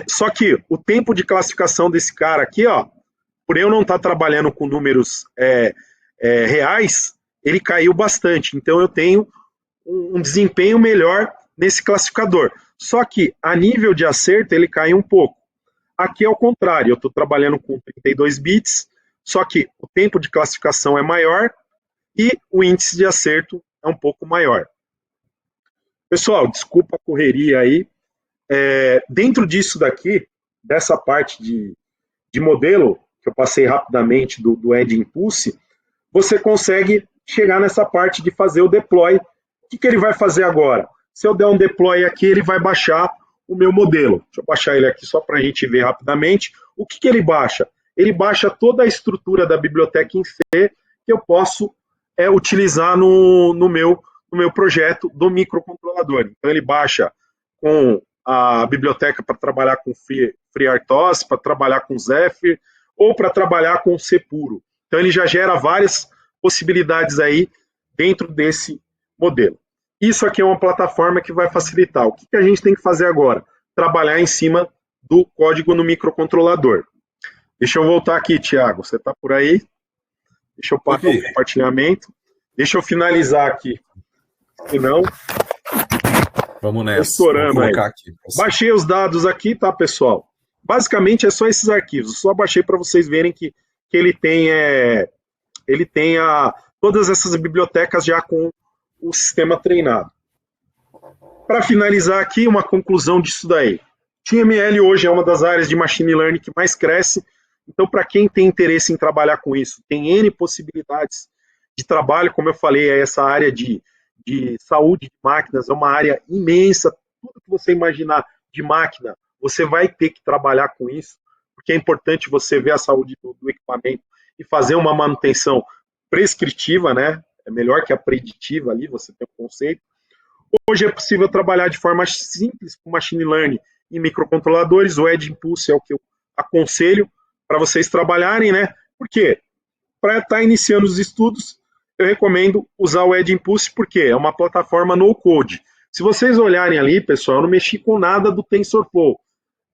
Só que o tempo de classificação desse cara aqui, ó, por eu não estar trabalhando com números reais, ele caiu bastante. Então eu tenho um desempenho melhor nesse classificador. Só que a nível de acerto ele cai um pouco. Aqui é o contrário, eu estou trabalhando com 32 bits, só que o tempo de classificação é maior e o índice de acerto é um pouco maior. Pessoal, desculpa a correria aí. Dentro disso daqui, dessa parte de modelo, que eu passei rapidamente do Edge Impulse, você consegue chegar nessa parte de fazer o deploy. O que ele vai fazer agora? Se eu der um deploy aqui, ele vai baixar o meu modelo. Deixa eu baixar ele aqui só para a gente ver rapidamente. O que ele baixa? Ele baixa toda a estrutura da biblioteca em C que eu posso utilizar no meu projeto do microcontrolador. Então ele baixa com a biblioteca para trabalhar com FreeRTOS, para trabalhar com Zephyr, ou para trabalhar com C puro. Então ele já gera várias possibilidades aí dentro desse modelo. Isso aqui é uma plataforma que vai facilitar. O que a gente tem que fazer agora? Trabalhar em cima do código no microcontrolador. Deixa eu voltar aqui, Thiago. Você está por aí? Deixa eu parar o compartilhamento. Deixa eu finalizar aqui. Se não... Vamos nessa. Estourando aí. Aqui. Baixei os dados aqui, tá, pessoal? Basicamente é só esses arquivos. Eu só baixei para vocês verem que ele tem todas essas bibliotecas já com o sistema treinado. Para finalizar aqui, uma conclusão disso daí. TML hoje é uma das áreas de Machine Learning que mais cresce. Então, para quem tem interesse em trabalhar com isso, tem N possibilidades de trabalho. Como eu falei, essa área de saúde de máquinas é uma área imensa. Tudo que você imaginar de máquina, você vai ter que trabalhar com isso, porque é importante você ver a saúde do equipamento e fazer uma manutenção prescritiva, né? É melhor que a preditiva ali, você tem um conceito. Hoje é possível trabalhar de forma simples com Machine Learning em microcontroladores. O Edge Impulse é o que eu aconselho para vocês trabalharem, né? Porque para estar iniciando os estudos, eu recomendo usar o Edge Impulse, porque é uma plataforma no-code. Se vocês olharem ali, pessoal, eu não mexi com nada do TensorFlow.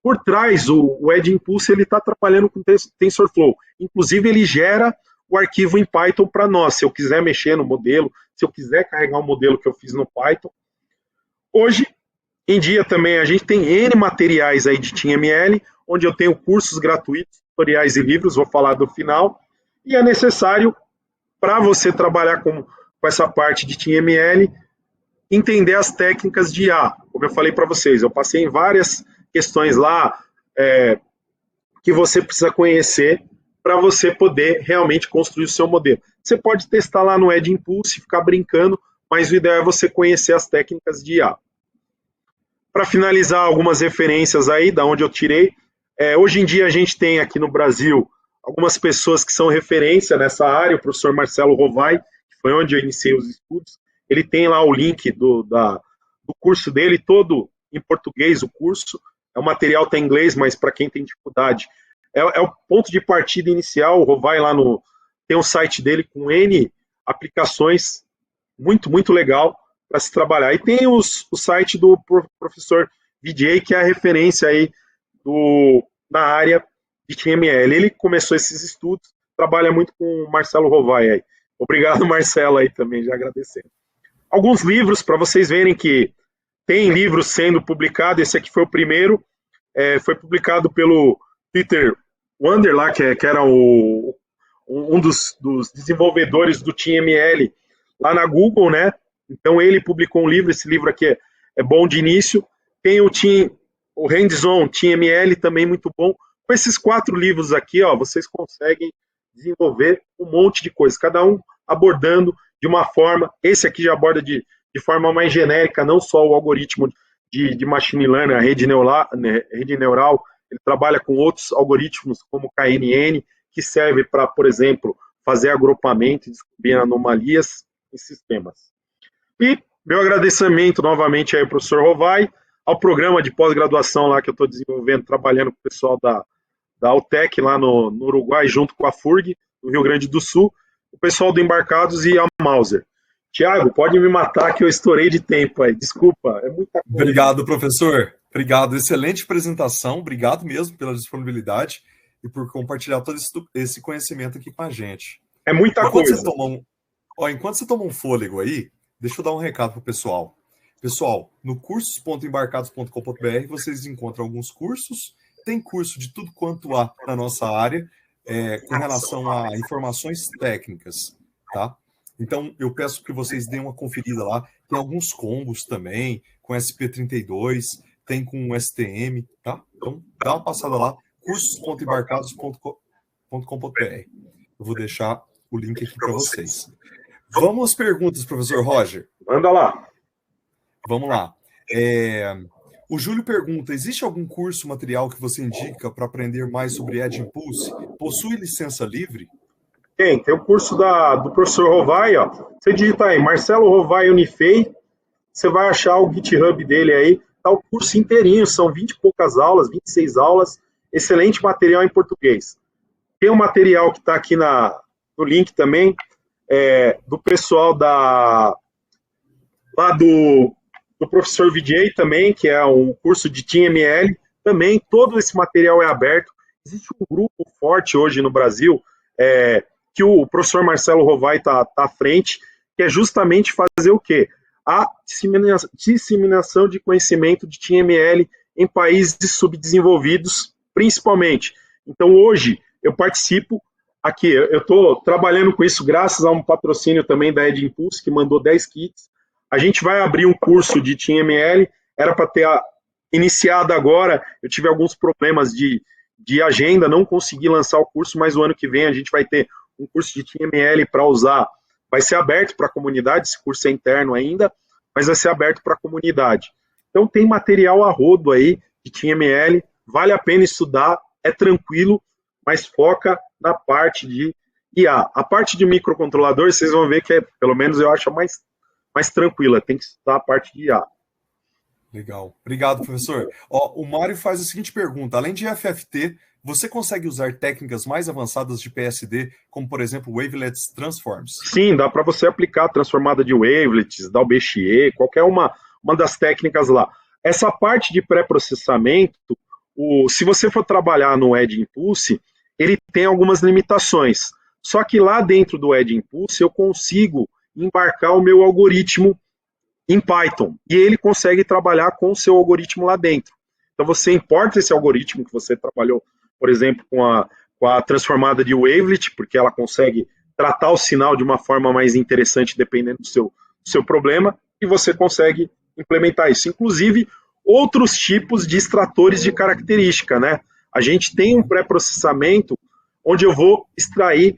Por trás, o Edge Impulse está trabalhando com TensorFlow. Inclusive, ele gera o arquivo em Python para nós. Se eu quiser mexer no modelo, se eu quiser carregar um modelo que eu fiz no Python. Hoje em dia também a gente tem N materiais aí de TML, onde eu tenho cursos gratuitos, tutoriais e livros, vou falar do final. E é necessário, para você trabalhar com essa parte de TML, entender as técnicas de IA. Como eu falei para vocês, eu passei em várias questões lá que você precisa conhecer para você poder realmente construir o seu modelo. Você pode testar lá no Edge Impulse, ficar brincando, mas o ideal é você conhecer as técnicas de IA. Para finalizar, algumas referências aí, da onde eu tirei. Hoje em dia a gente tem aqui no Brasil algumas pessoas que são referência nessa área, o professor Marcelo Rovai, que foi onde eu iniciei os estudos. Ele tem lá o link do curso dele, todo em português o curso. O material está em inglês, mas para quem tem dificuldade, é o ponto de partida inicial. O Rovai lá tem um site dele com N aplicações, muito, muito legal para se trabalhar. E tem o site do professor VJ, que é a referência aí na área de TML. Ele começou esses estudos, trabalha muito com o Marcelo Rovai aí. Obrigado, Marcelo, aí também, já agradecendo. Alguns livros, para vocês verem que tem livros sendo publicados. Esse aqui foi o primeiro, foi publicado pelo Peter Wander, lá, que era um dos desenvolvedores do TML lá na Google, né? Então ele publicou um livro, esse livro aqui é bom de início. Tem o Hands-on TML, também muito bom. Com esses 4 livros aqui, ó, vocês conseguem desenvolver um monte de coisas, cada um abordando de uma forma. Esse aqui já aborda de forma mais genérica, não só o algoritmo de machine learning, a rede neural, ele trabalha com outros algoritmos, como o KNN, que serve para, por exemplo, fazer agrupamento e descobrir anomalias em sistemas. E meu agradecimento novamente aí ao professor Rovai, ao programa de pós-graduação lá que eu estou desenvolvendo, trabalhando com o pessoal da Altec lá no Uruguai, junto com a FURG, no Rio Grande do Sul, o pessoal do Embarcados e a Mauser. Tiago, pode me matar que eu estourei de tempo aí, desculpa, é muita coisa. Obrigado, professor. Obrigado, excelente apresentação, obrigado mesmo pela disponibilidade e por compartilhar todo esse conhecimento aqui com a gente. É muita coisa. Enquanto você toma um fôlego aí, deixa eu dar um recado para o pessoal. Pessoal, no cursos.embarcados.com.br vocês encontram alguns cursos, tem curso de tudo quanto há na nossa área, com relação a informações técnicas, tá? Então, eu peço que vocês deem uma conferida lá, tem alguns combos também, com SP32, tem com STM, tá? Então, dá uma passada lá, cursos.embarcados.com.br. Eu vou deixar o link aqui para vocês. Vamos às perguntas, professor Roger. Manda lá. Vamos lá. O Júlio pergunta, existe algum curso material que você indica para aprender mais sobre Edge Impulse? Possui licença livre? Tem o curso do professor Rovai, ó. Você digita aí, Marcelo Rovai Unifei, você vai achar o GitHub dele aí, tá o curso inteirinho, são 20 e poucas aulas, 26 aulas, excelente material em português. Tem um material que está aqui no link também, do pessoal lá do professor VJ também, que é um curso de TeamML, também todo esse material é aberto. Existe um grupo forte hoje no Brasil, que o professor Marcelo Rovai está à frente, que é justamente fazer o quê? A disseminação de conhecimento de TeamML em países subdesenvolvidos, principalmente. Então, hoje, eu participo aqui, eu estou trabalhando com isso graças a um patrocínio também da Edge Impulse, que mandou 10 kits. A gente vai abrir um curso de TeamML, era para ter iniciado agora, eu tive alguns problemas de agenda, não consegui lançar o curso, mas o ano que vem a gente vai ter um curso de TeamML para usar, vai ser aberto para a comunidade, esse curso é interno ainda, mas vai ser aberto para a comunidade. Então tem material a rodo aí de TeamML, vale a pena estudar, é tranquilo, mas foca na parte de IA. A parte de microcontrolador, vocês vão ver que pelo menos eu acho mais tranquila, tem que estudar a parte de IA. Legal. Obrigado, professor. O Mário faz a seguinte pergunta, além de FFT, você consegue usar técnicas mais avançadas de PSD, como, por exemplo, Wavelets Transforms? Sim, dá para você aplicar a transformada de Wavelets, da UBXE, qualquer uma das técnicas lá. Essa parte de pré-processamento, se você for trabalhar no Edge Impulse, ele tem algumas limitações. Só que lá dentro do Edge Impulse eu consigo embarcar o meu algoritmo em Python, e ele consegue trabalhar com o seu algoritmo lá dentro. Então você importa esse algoritmo que você trabalhou, por exemplo, com a transformada de Wavelet, porque ela consegue tratar o sinal de uma forma mais interessante dependendo do seu problema, e você consegue implementar isso. Inclusive, outros tipos de extratores de característica, né? A gente tem um pré-processamento onde eu vou extrair,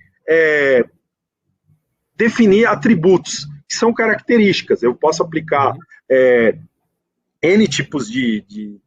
definir atributos, que são características. Eu posso aplicar N tipos de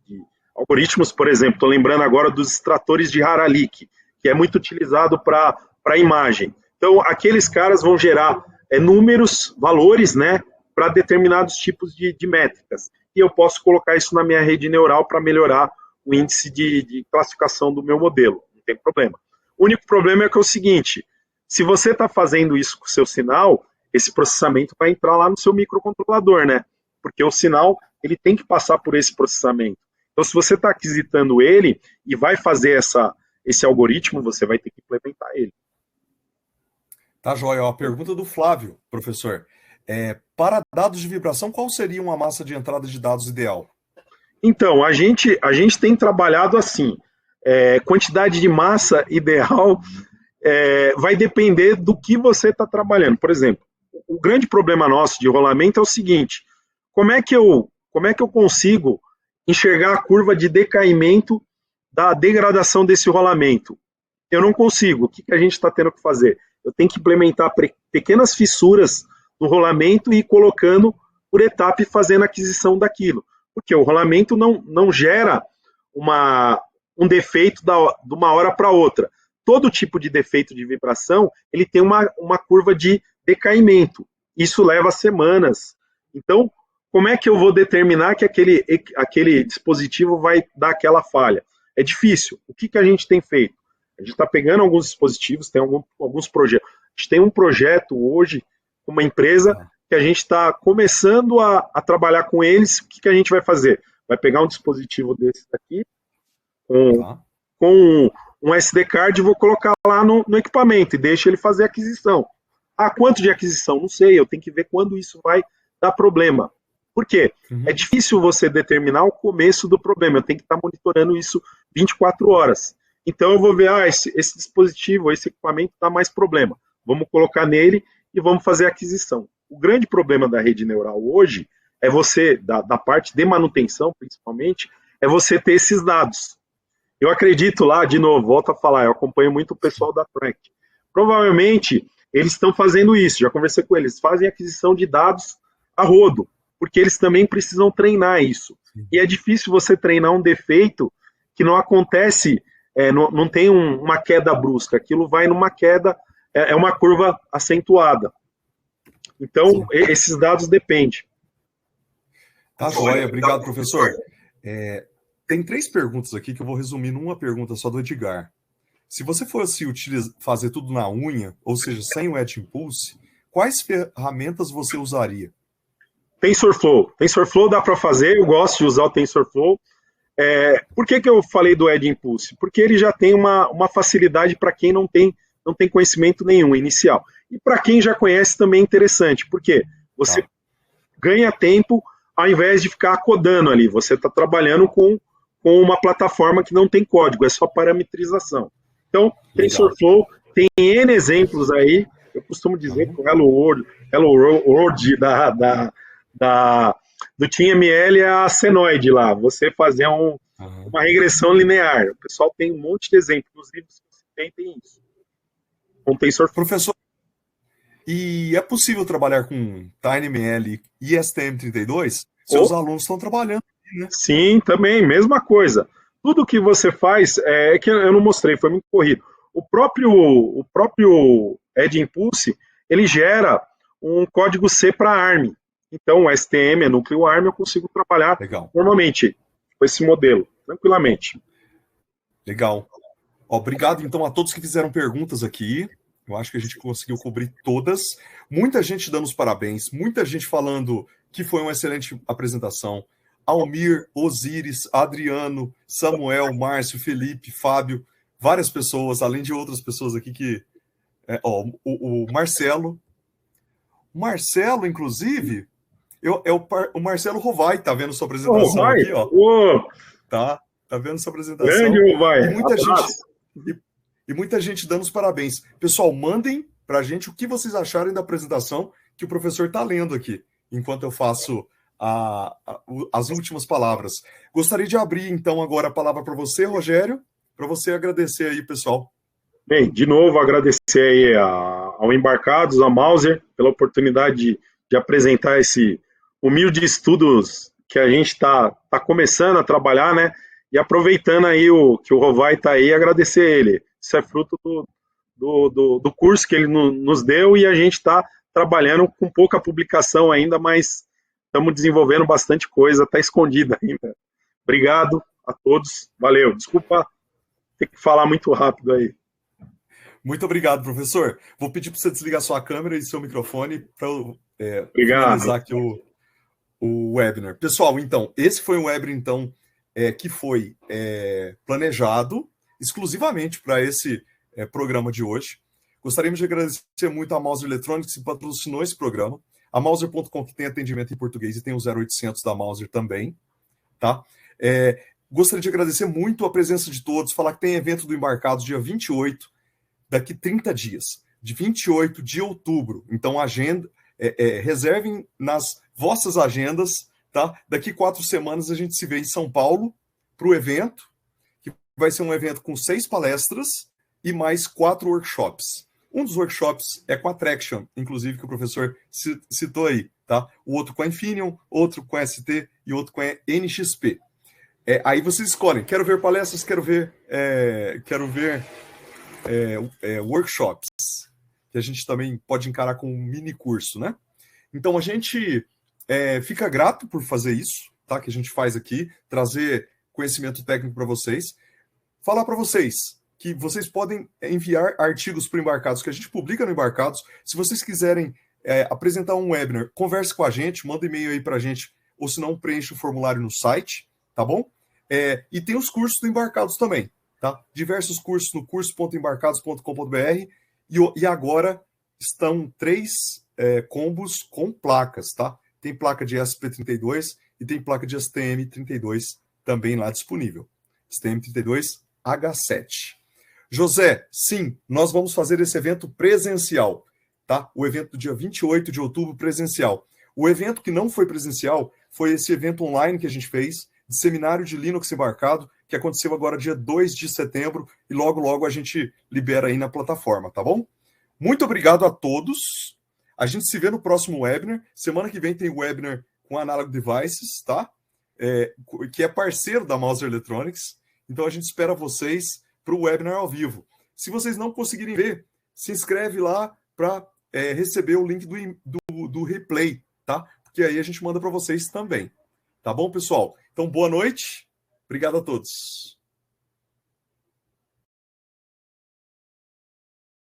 algoritmos, por exemplo, estou lembrando agora dos extratores de Haralick, que é muito utilizado para imagem. Então, aqueles caras vão gerar números, valores, né, para determinados tipos de métricas. E eu posso colocar isso na minha rede neural para melhorar o índice de classificação do meu modelo. Não tem problema. O único problema é que é o seguinte, se você está fazendo isso com o seu sinal, esse processamento vai entrar lá no seu microcontrolador, né? Porque o sinal, ele tem que passar por esse processamento. Então, se você está aquisitando ele e vai fazer esse algoritmo, você vai ter que implementar ele. Tá, joia. A pergunta do Flávio, professor. Para dados de vibração, qual seria uma massa de entrada de dados ideal? Então, a gente tem trabalhado assim. Quantidade de massa ideal vai depender do que você está trabalhando. Por exemplo, o grande problema nosso de rolamento é o seguinte, como é que eu consigo enxergar a curva de decaimento da degradação desse rolamento? Eu não consigo. O que a gente está tendo que fazer? Eu tenho que implementar pequenas fissuras no rolamento e ir colocando por etapa e fazendo a aquisição daquilo. Porque o rolamento não gera um defeito de uma hora para outra. Todo tipo de defeito de vibração, ele tem uma curva de decaimento. Isso leva semanas. Então, como é que eu vou determinar que aquele dispositivo vai dar aquela falha? É difícil. O que a gente tem feito? A gente está pegando alguns dispositivos, tem alguns projetos. A gente tem um projeto hoje, uma empresa, que a gente está começando a trabalhar com eles. O que a gente vai fazer? vai pegar um dispositivo desse daqui, com, Tá. com um SD card, e vou colocar lá no equipamento e deixa ele fazer a aquisição. Ah, quanto de aquisição? Não sei, eu tenho que ver quando isso vai dar problema. Por quê? Uhum. É difícil você determinar o começo do problema, eu tenho que estar monitorando isso 24 horas. Então eu vou ver, esse dispositivo, esse equipamento dá mais problema. Vamos colocar nele e vamos fazer a aquisição. O grande problema da rede neural hoje é você, da parte de manutenção principalmente, é você ter esses dados. Eu acredito lá, de novo, volto a falar, eu acompanho muito o pessoal da Track. Provavelmente eles estão fazendo isso, já conversei com eles, fazem aquisição de dados a rodo, porque eles também precisam treinar isso. E é difícil você treinar um defeito que não acontece, não tem uma queda brusca, aquilo vai numa queda, é uma curva acentuada. Então, esses dados dependem. Tá joia, obrigado, professor. Tem 3 perguntas aqui que eu vou resumir numa pergunta só do Edgar. Se você fosse fazer tudo na unha, ou seja, sem o Edge Impulse, quais ferramentas você usaria? TensorFlow. TensorFlow dá para fazer, eu gosto de usar o TensorFlow. Por que eu falei do Edge Impulse? Porque ele já tem uma facilidade para quem não tem conhecimento nenhum inicial. E para quem já conhece também é interessante, porque você ganha tempo ao invés de ficar codando ali. Você está trabalhando com uma plataforma que não tem código, é só parametrização. Então, TensorFlow tem N exemplos aí. Eu costumo dizer que o Hello World do TeamML é a senoide lá. Você fazer uma regressão linear. O pessoal tem um monte de exemplos. Nos livros que você tem isso. Com TensorFlow. Professor, e é possível trabalhar com TinyML e STM32? Seus alunos estão trabalhando, né? Sim, também, mesma coisa. Tudo que você faz, que eu não mostrei, foi muito corrido. O próprio Edge Impulse, ele gera um código C para ARM. Então, o STM é núcleo ARM, eu consigo trabalhar normalmente com esse modelo, tranquilamente. Legal. Obrigado, então, a todos que fizeram perguntas aqui. Eu acho que a gente conseguiu cobrir todas. Muita gente dando os parabéns, muita gente falando que foi uma excelente apresentação. Almir, Osíris, Adriano, Samuel, Márcio, Felipe, Fábio, várias pessoas, além de outras pessoas aqui que... o Marcelo. O Marcelo, inclusive, o Marcelo Rovai tá vendo sua apresentação aqui, ó. Tá vendo sua apresentação. Grande Rovai. E muita gente dando os parabéns. Pessoal, mandem pra gente o que vocês acharem da apresentação que o professor está lendo aqui, enquanto eu faço as últimas palavras. Gostaria de abrir, então, agora a palavra para você, Rogério, para você agradecer aí, pessoal. Bem, de novo, agradecer aí ao Embarcados, ao Mauser, pela oportunidade de apresentar esse humilde estudos que a gente está começando a trabalhar, né? E aproveitando aí que o Rovai está aí, agradecer ele. Isso é fruto do curso que ele nos deu e a gente está trabalhando com pouca publicação ainda, mas estamos desenvolvendo bastante coisa, está escondida ainda. Obrigado a todos, valeu. Desculpa ter que falar muito rápido aí. Muito obrigado, professor. Vou pedir para você desligar sua câmera e seu microfone para finalizar aqui o webinar. Pessoal, então, esse foi um webinar, então, que foi planejado exclusivamente para esse programa de hoje. Gostaríamos de agradecer muito a Mauser Electronics que patrocinou esse programa, a Mauser.com, que tem atendimento em português e tem o 0800 da Mauser também, tá? Gostaria de agradecer muito a presença de todos, falar que tem evento do Embarcados dia 28, daqui 30 dias, de 28 de outubro. Então, reservem nas vossas agendas, tá? Daqui 4 semanas a gente se vê em São Paulo para o evento, que vai ser um evento com 6 palestras e mais 4 workshops. Um dos workshops é com a Traction, inclusive, que o professor citou aí, tá? O outro com a Infineon, outro com a ST e outro com a NXP. Aí vocês escolhem, quero ver palestras, quero ver workshops, que a gente também pode encarar como um mini curso, né? Então, a gente fica grato por fazer isso, tá? Que a gente faz aqui, trazer conhecimento técnico para vocês, falar para vocês que vocês podem enviar artigos para o Embarcados, que a gente publica no Embarcados. Se vocês quiserem apresentar um webinar, converse com a gente, manda e-mail aí para a gente, ou se não, preencha o formulário no site, tá bom? E tem os cursos do Embarcados também, tá? Diversos cursos no curso.embarcados.com.br e agora estão 3 combos com placas, tá? Tem placa de SP32 e tem placa de STM32 também lá disponível. STM32 H7. José, sim, nós vamos fazer esse evento presencial, tá? O evento do dia 28 de outubro presencial. O evento que não foi presencial foi esse evento online que a gente fez, de seminário de Linux embarcado, que aconteceu agora dia 2 de setembro, e logo, logo a gente libera aí na plataforma, tá bom? Muito obrigado a todos. A gente se vê no próximo webinar. Semana que vem tem o webinar com Analog Devices, tá? Que é parceiro da Mouser Electronics. Então a gente espera vocês para o webinar ao vivo. Se vocês não conseguirem ver, se inscreve lá para receber o link do replay, tá? Porque aí a gente manda para vocês também. Tá bom, pessoal? Então, boa noite. Obrigado a todos.